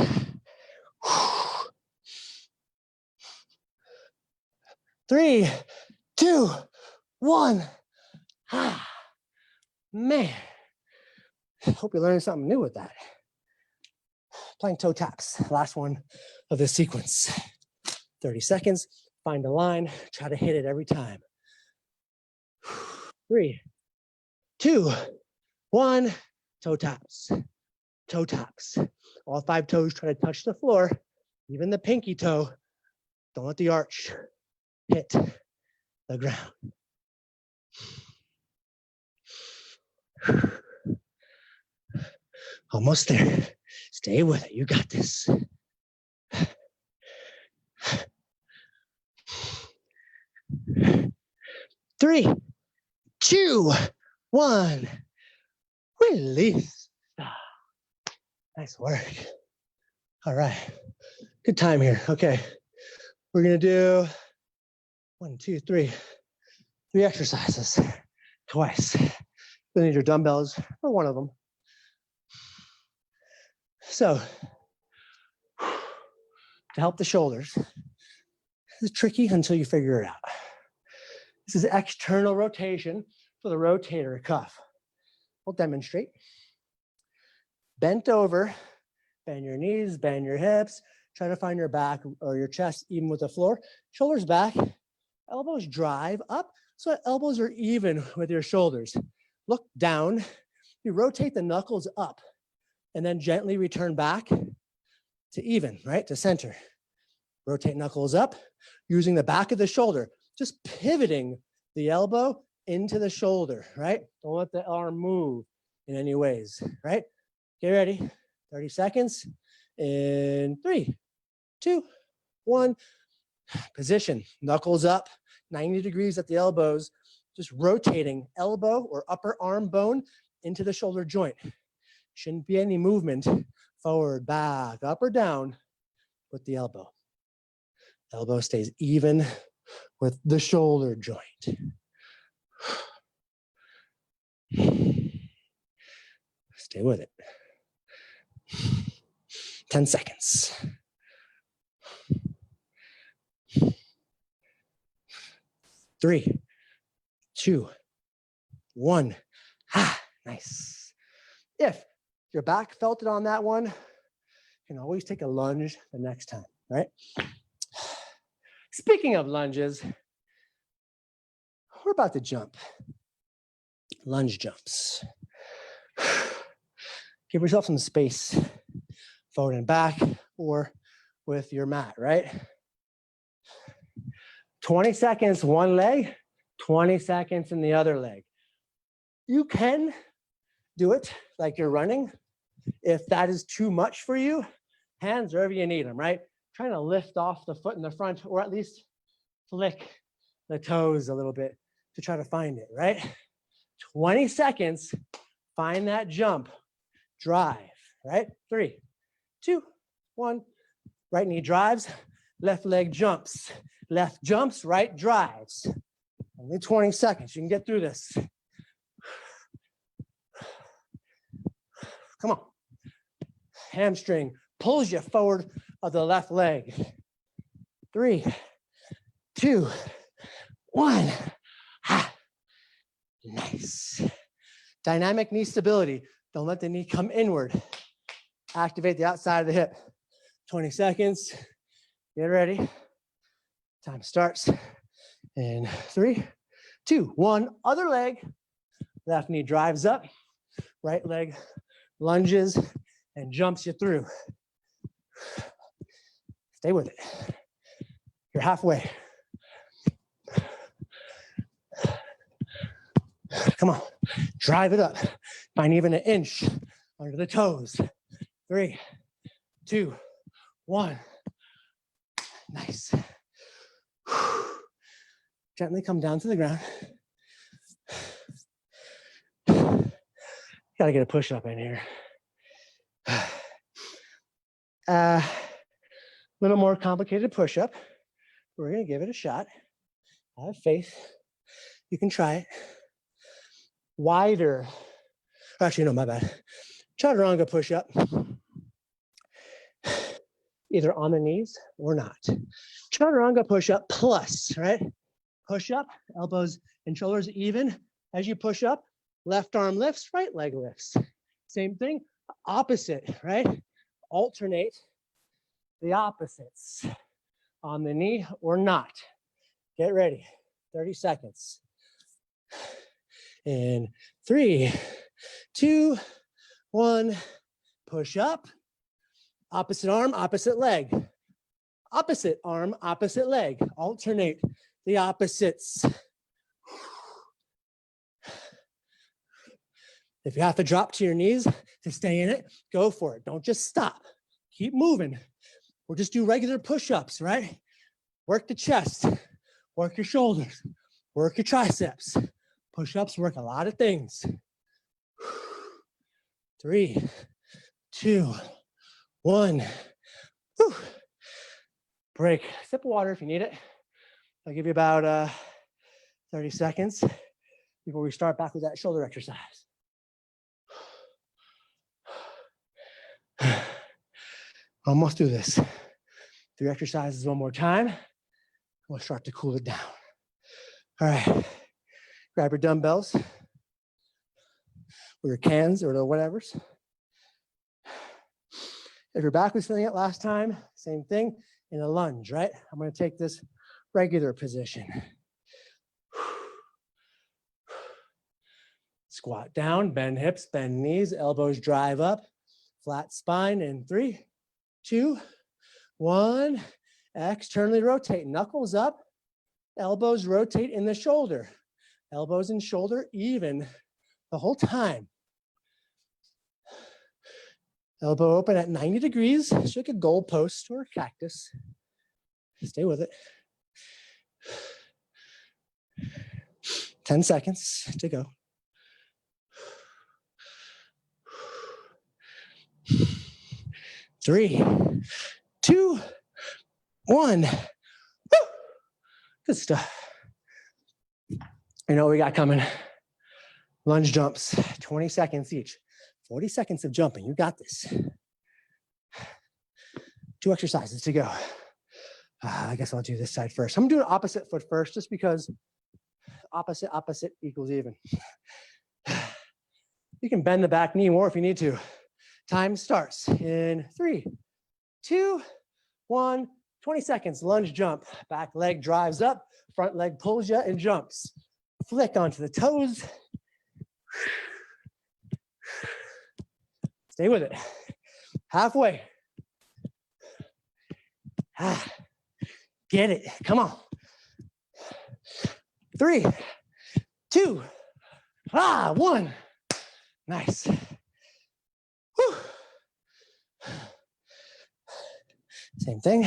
3, 2, 1. Ah, man. Hope you learned something new with that. Plank toe taps, last one of this sequence. 30 seconds, find a line, try to hit it every time. 3, 2, 1, toe taps, toe taps. All 5 toes try to touch the floor, even the pinky toe. Don't let the arch hit the ground. Almost there. Stay with it. You got this. 3, 2, 1. Release. Nice work. All right. Good time here. Okay. We're going to do 1, 2, 3 exercises twice. You'll need your dumbbells or one of them. So, to help the shoulders, this is tricky until you figure it out. This is external rotation for the rotator cuff. We'll demonstrate. Bent over, bend your knees, bend your hips, try to find your back or your chest even with the floor. Shoulders back, elbows drive up, so elbows are even with your shoulders. Look down, you rotate the knuckles up, and then gently return back to even, right, to center. Rotate knuckles up, using the back of the shoulder, just pivoting the elbow into the shoulder, right? Don't let the arm move in any ways, right? Get ready, 30 seconds in 3, 2, 1. Position, knuckles up, 90 degrees at the elbows, just rotating elbow or upper arm bone into the shoulder joint. Shouldn't be any movement forward, back, up or down with the elbow. Elbow stays even with the shoulder joint. Stay with it. 10 seconds. 3, 2, 1. Ah, nice. If your back felt it on that one, you can always take a lunge the next time, right? Speaking of lunges, we're about to jump. Lunge jumps. Give yourself some space, forward and back, or with your mat, right? 20 seconds, one leg, 20 seconds in the other leg. You can do it like you're running. If that is too much for you, hands wherever you need them, right? Trying to lift off the foot in the front, or at least flick the toes a little bit to try to find it, right? 20 seconds, find that jump, drive, right? 3, 2, 1. Right knee drives, left leg jumps. Left jumps, right drives. Only 20 seconds. You can get through this. Come on. Hamstring pulls you forward of the left leg. 3, 2, 1. Nice. Dynamic knee stability. Don't let the knee come inward. Activate the outside of the hip. 20 seconds. Get ready. Time starts. In 3, 2, 1. Other leg. Left knee drives up. Right leg lunges and jumps you through. Stay with it. You're halfway. Come on. Drive it up. Find even an inch under the toes. 3, 2, 1. Nice. Gently come down to the ground. Got to get a push up in here. Little more complicated push up. We're going to give it a shot. I have faith. You can try it. Wider. Actually, no, my bad. Chaturanga push up. Either on the knees or not. Chaturanga push up plus, right? Push up, elbows and shoulders even. As you push up, left arm lifts, right leg lifts. Same thing, opposite, right? Alternate the opposites on the knee or not. Get ready, 30 seconds. In 3, 2, 1, push up. Opposite arm, opposite leg. Opposite arm, opposite leg. Alternate the opposites. If you have to drop to your knees to stay in it, go for it. Don't just stop. Keep moving. Or just do regular push-ups, right? Work the chest, work your shoulders, work your triceps. Push-ups work a lot of things. 3, 2, 1. Whew. Break. Sip of water if you need it. I'll give you about 30 seconds before we start back with that shoulder exercise. Almost do this. 3 exercises one more time. We'll start to cool it down. All right. Grab your dumbbells or your cans or the whatevers. If your back was feeling it last time, same thing in a lunge, right? I'm going to take this regular position. Squat down, bend hips, bend knees, elbows drive up, flat spine in 3, 2, 1. Externally rotate, knuckles up, elbows rotate in the shoulder. Elbows and shoulder even the whole time. Elbow open at 90 degrees, just like a goalpost or a cactus. Stay with it. 10 seconds to go. 3, 2, 1. Woo! Good stuff. You know what we got coming? Lunge jumps, 20 seconds each. 40 seconds of jumping. You got this. 2 exercises to go. I guess I'll do this side first. I'm doing opposite foot first just because opposite equals even. You can bend the back knee more if you need to. Time starts in 3, 2, 1. 20 seconds, lunge jump. Back leg drives up, front leg pulls you and jumps. Flick onto the toes. Stay with it. Halfway. Get it. Come on. 3, 2, 1. Nice. Whew. Same thing.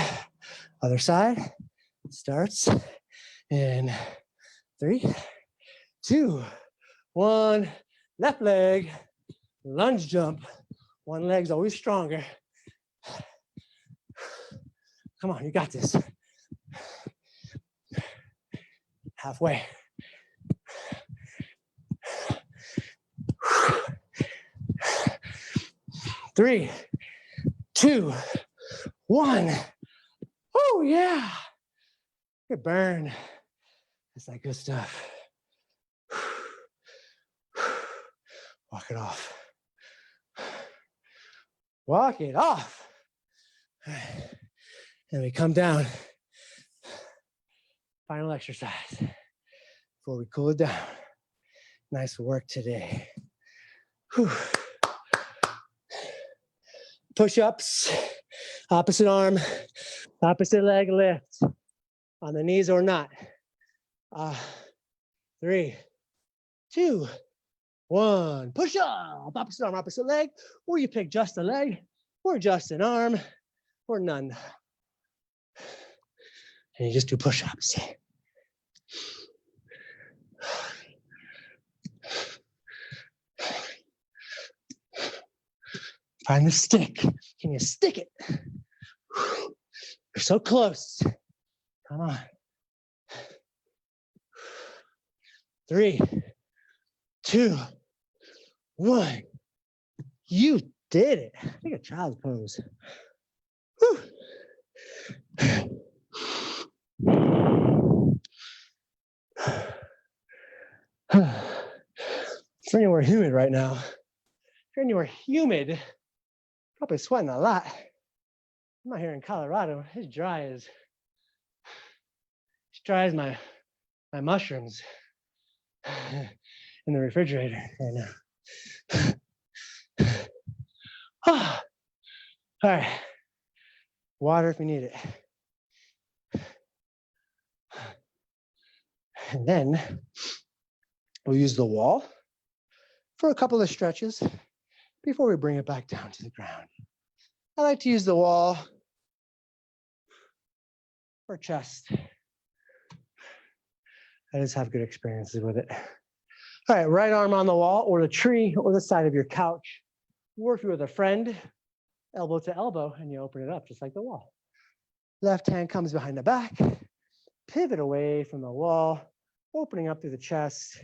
Other side. Starts in 3, 2, 1. Left leg. Lunge jump. One leg's always stronger. Come on, you got this. Halfway. Three, two, one. Oh yeah. Good burn. That's that good stuff. Walk it off. Walk it off. And we come down. Final exercise before we cool it down. Nice work today. Whew. Push-ups, opposite arm, opposite leg lift, on the knees or not. 3, 2, 1. Push up, opposite arm, opposite leg, or you pick just a leg, or just an arm, or none. And you just do push-ups. Find the stick. Can you stick it? You're so close. Come on. 3, 2, 1. You did it. Take a child's pose. Whew. It's anywhere humid right now. If you're anywhere humid, probably sweating a lot. I'm not here in Colorado. It's dry as my mushrooms in the refrigerator right now. All right, water if you need it. And then we'll use the wall for a couple of stretches before we bring it back down to the ground. I like to use the wall for chest. I just have good experiences with it. All right, right arm on the wall or the tree or the side of your couch. Or if you're with a friend, elbow to elbow, and you open it up just like the wall. Left hand comes behind the back, pivot away from the wall, opening up through the chest.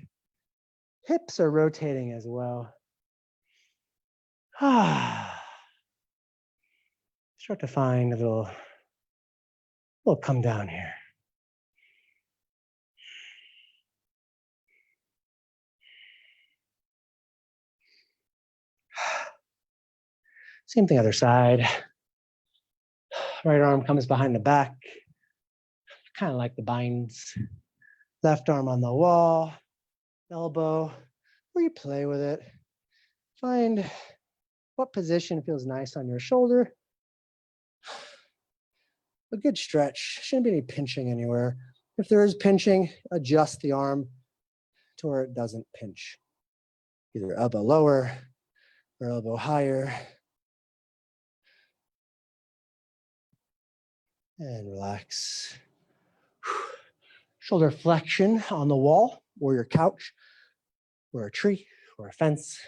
Hips are rotating as well. Start to find a little come down here. Same thing other side. Right arm comes behind the back, kind of like the binds. Left arm on the wall, elbow, where you play with it. Find what position feels nice on your shoulder. A good stretch, shouldn't be any pinching anywhere. If there is pinching, adjust the arm to where it doesn't pinch. Either elbow lower or elbow higher. And relax. Shoulder flexion on the wall or your couch or a tree or a fence.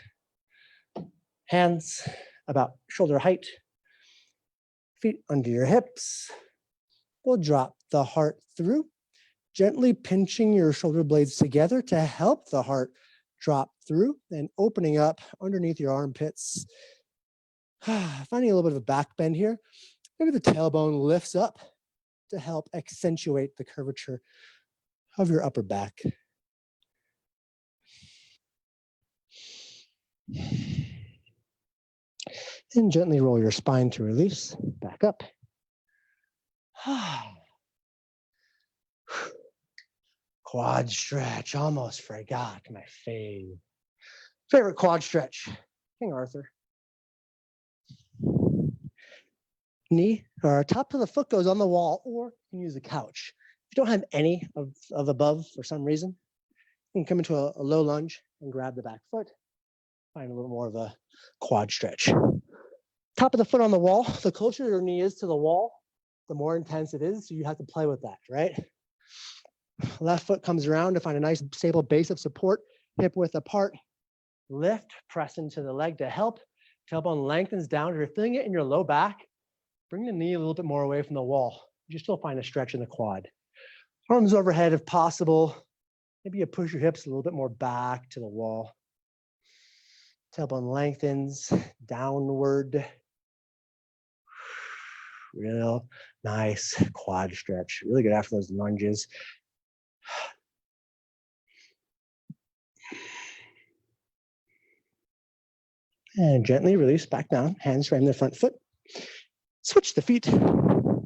Hands about shoulder height. Feet under your hips. We'll drop the heart through, gently pinching your shoulder blades together to help the heart drop through and opening up underneath your armpits. Finding a little bit of a back bend here. Maybe the tailbone lifts up to help accentuate the curvature of your upper back. And gently roll your spine to release, back up. Quad stretch, almost forgot my favorite quad stretch, King Arthur. Knee or top of the foot goes on the wall, or you can use the couch. If you don't have any of above for some reason, you can come into a low lunge and grab the back foot. Find a little more of a quad stretch. Top of the foot on the wall, the closer your knee is to the wall, the more intense it is, so you have to play with that, right? Left foot comes around to find a nice stable base of support, hip width apart. Lift, press into the leg to help. Tailbone lengthens down. If you're feeling it in your low back, bring the knee a little bit more away from the wall. You still find a stretch in the quad. Arms overhead if possible. Maybe you push your hips a little bit more back to the wall. Tailbone lengthens downward. Real nice quad stretch. Really good after those lunges. And gently release back down. Hands frame the front foot. Switch the feet. Top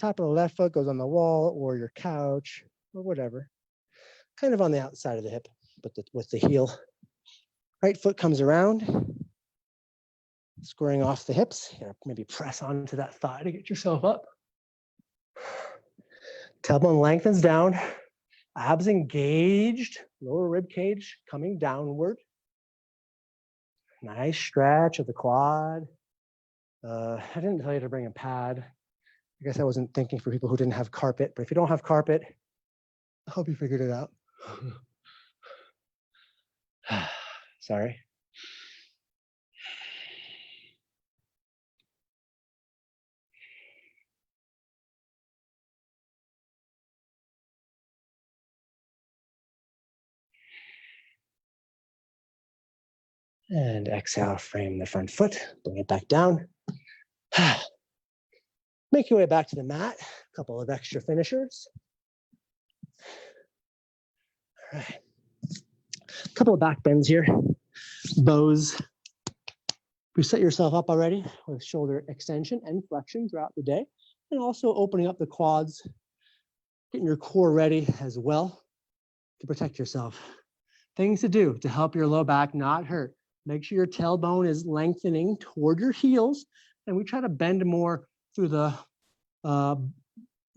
of the left foot goes on the wall or your couch or whatever. Kind of on the outside of the hip, but with the heel. Right foot comes around, squaring off the hips. You gotta maybe press onto that thigh to get yourself up. Tailbone lengthens down, abs engaged, lower rib cage coming downward. Nice stretch of the quad. I didn't tell you to bring a pad. I guess I wasn't thinking for people who didn't have carpet, but if you don't have carpet, I hope you figured it out. Sorry. And exhale, frame the front foot, bring it back down. Make your way back to the mat, a couple of extra finishers. All right. A couple of back bends here, bows. You set yourself up already with shoulder extension and flexion throughout the day, and also opening up the quads, getting your core ready as well to protect yourself. Things to do to help your low back not hurt. Make sure your tailbone is lengthening toward your heels, and we try to bend more through the,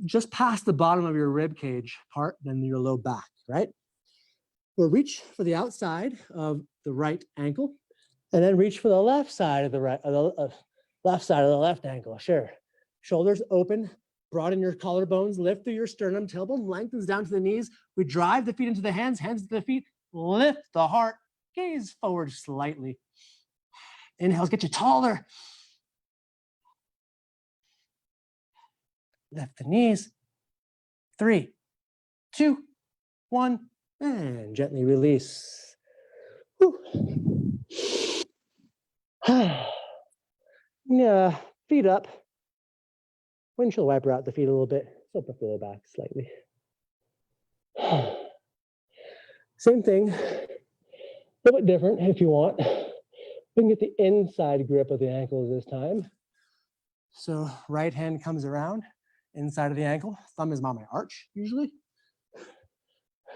just past the bottom of your rib cage part than your low back, right? We'll reach for the outside of the right ankle, and then reach for the left side of the right, left side of the left ankle. Sure. Shoulders open, broaden your collarbones, lift through your sternum, tailbone lengthens down to the knees. We drive the feet into the hands, hands to the feet, lift the heart, gaze forward slightly. Inhales, get you taller. Lift the knees. 3, 2, 1, and gently release. Yeah, feet up. Windshield wiper out the feet a little bit. Open the low back slightly. Same thing, a little bit different if you want. We can get the inside grip of the ankles this time. So right hand comes around, inside of the ankle. Thumb is on my arch usually.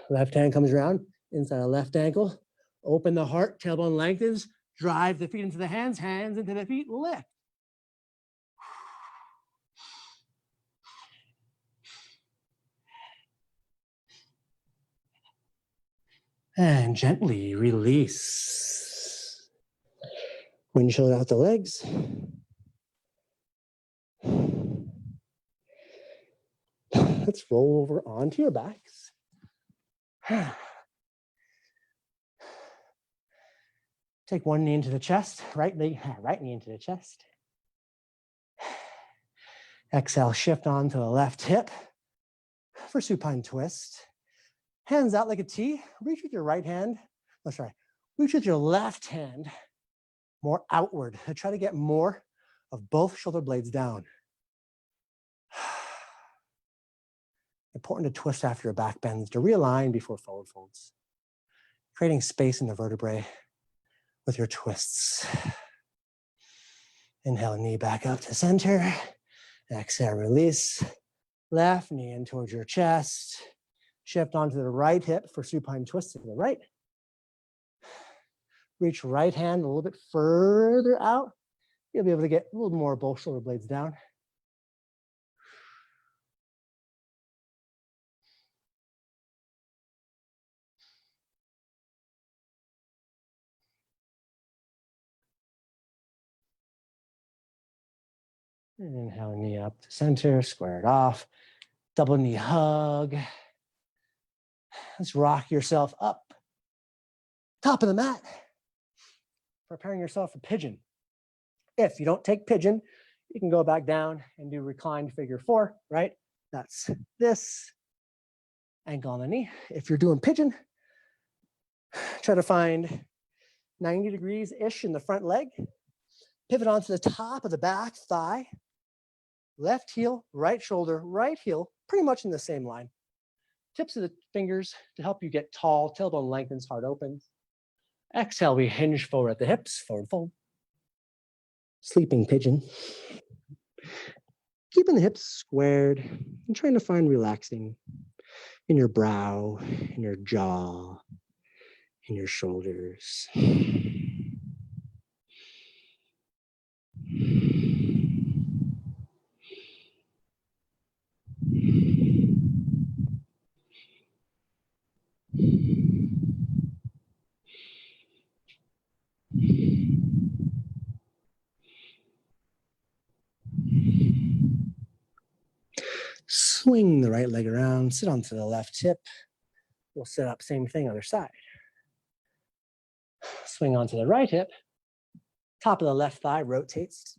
Left hand comes around, inside of left ankle. Open the heart, tailbone lengthens. Drive the feet into the hands, hands into the feet, lift. And gently release. Windshield out the legs. Let's roll over onto your backs. Take one knee into the chest, right knee into the chest. Exhale, shift onto the left hip for supine twist. Hands out like a T. Reach with your right hand. Reach with your left hand more outward. Try to get more of both shoulder blades down. Important to twist after your back bends, to realign before forward folds. Creating space in the vertebrae with your twists. Inhale, knee back up to center. Exhale, release. Left knee in towards your chest. Shift onto the right hip for supine twist to the right. Reach right hand a little bit further out. You'll be able to get a little more of both shoulder blades down. And inhale, knee up to center, square it off. Double knee hug. Let's rock yourself up. Top of the mat. Preparing yourself for pigeon. If you don't take pigeon, you can go back down and do reclined figure 4, right? That's this. ankle on the knee. If you're doing pigeon, try to find 90 degrees-ish in the front leg. Pivot onto the top of the back thigh. Left heel, right shoulder, right heel, pretty much in the same line. Tips of the fingers to help you get tall, tailbone lengthens, heart opens. Exhale, we hinge forward at the hips, forward fold. Sleeping pigeon. Keeping the hips squared and trying to find relaxing in your brow, in your jaw, in your shoulders. Swing the right leg around, sit onto the left hip. We'll sit up, same thing, other side. Swing onto the right hip. Top of the left thigh rotates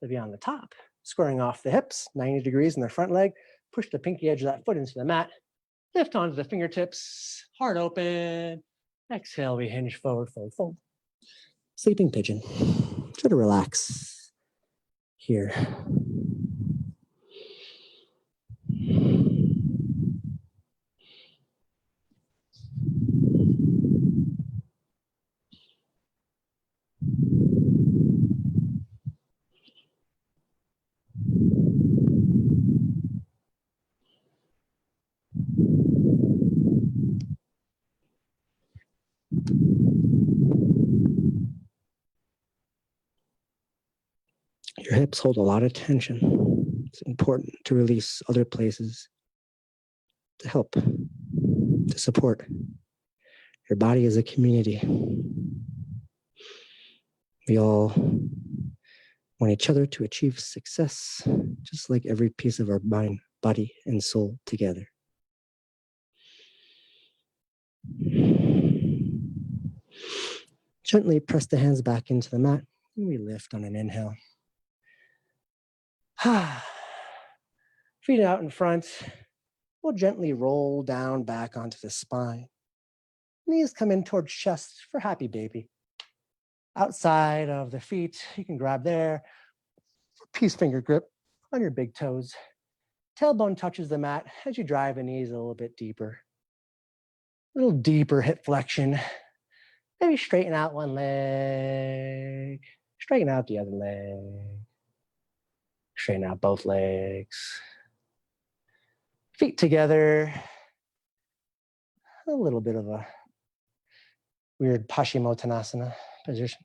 to be on the top. Squaring off the hips, 90 degrees in the front leg. Push the pinky edge of that foot into the mat. Lift onto the fingertips, heart open. Exhale, we hinge forward, fold, fold. Sleeping pigeon. Try to relax here. Your hips hold a lot of tension. It's important to release other places to help, to support. Your body is a community. We all want each other to achieve success, just like every piece of our mind, body, and soul together. Gently press the hands back into the mat, and we lift on an inhale. Feet out in front. We'll gently roll down back onto the spine. Knees come in towards chest for happy baby. Outside of the feet, you can grab there. Peace finger grip on your big toes. Tailbone touches the mat as you drive the knees a little bit deeper. A little deeper hip flexion. Maybe straighten out one leg. Straighten out the other leg. Straighten out both legs. Feet together. A little bit of a weird Paschimottanasana position.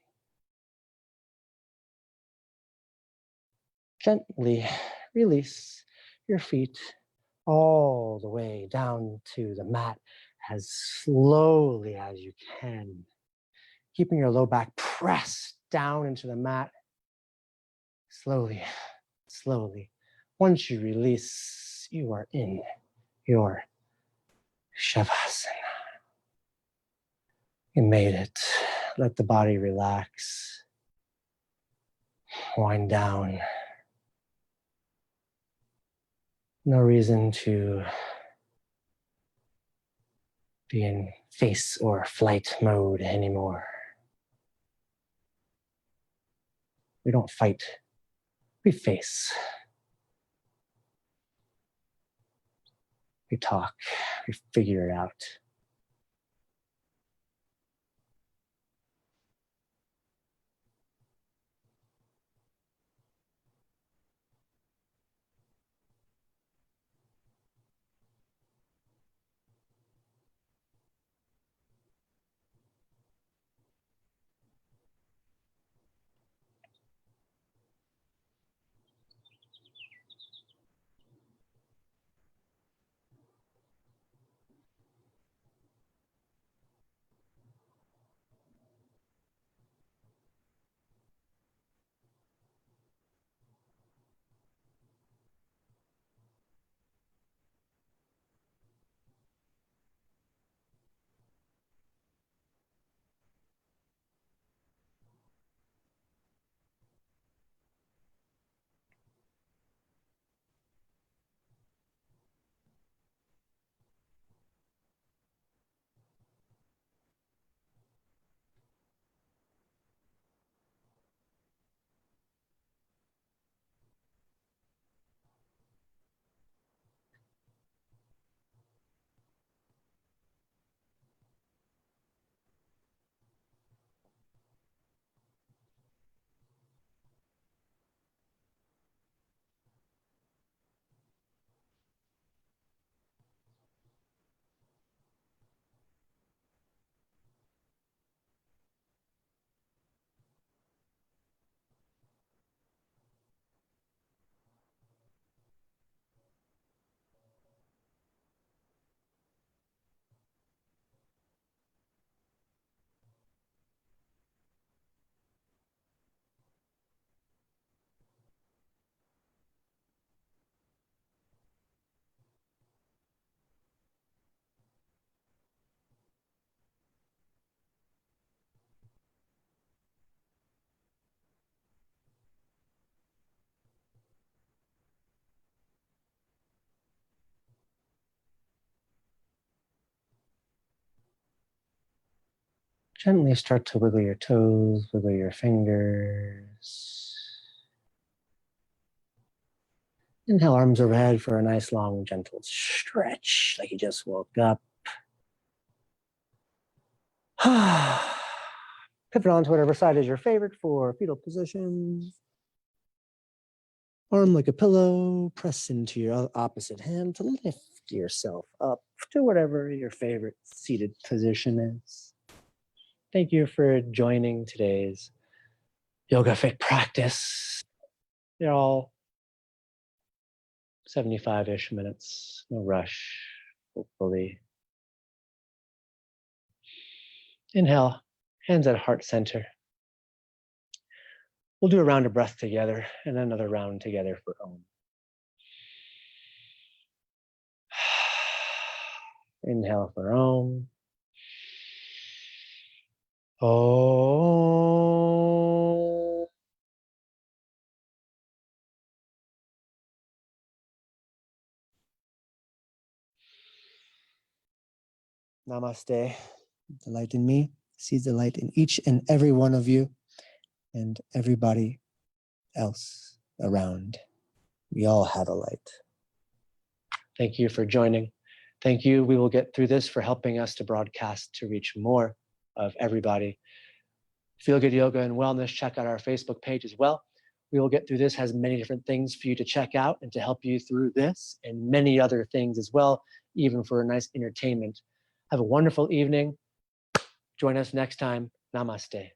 Gently release your feet all the way down to the mat as slowly as you can. Keeping your low back pressed down into the mat. Slowly, slowly. Once you release, you are in your Shavasana. You made it. Let the body relax. Wind down. No reason to be in face or flight mode anymore. We don't fight, we face. We talk, we figure it out. Gently start to wiggle your toes, wiggle your fingers. Inhale, arms overhead for a nice long gentle stretch like you just woke up. Pivot on to whatever side is your favorite for fetal position. Arm like a pillow, press into your opposite hand to lift yourself up to whatever your favorite seated position is. Thank you for joining today's YogaFit practice. They're all 75-ish minutes, no rush, hopefully. Inhale, hands at heart center. We'll do a round of breath together and another round together for Om. Inhale for Om. Om. Namaste. The light in me sees the light in each and every one of you and everybody else around. We all have a light. Thank you for joining. Thank you. We will get through this for helping us to broadcast to reach more of everybody. Feel Good Yoga and Wellness. Check out our Facebook page as well. We Will Get Through This has many different things for you to check out and to help you through this and many other things as well, even for a nice entertainment. Have a wonderful evening. Join us next time. Namaste.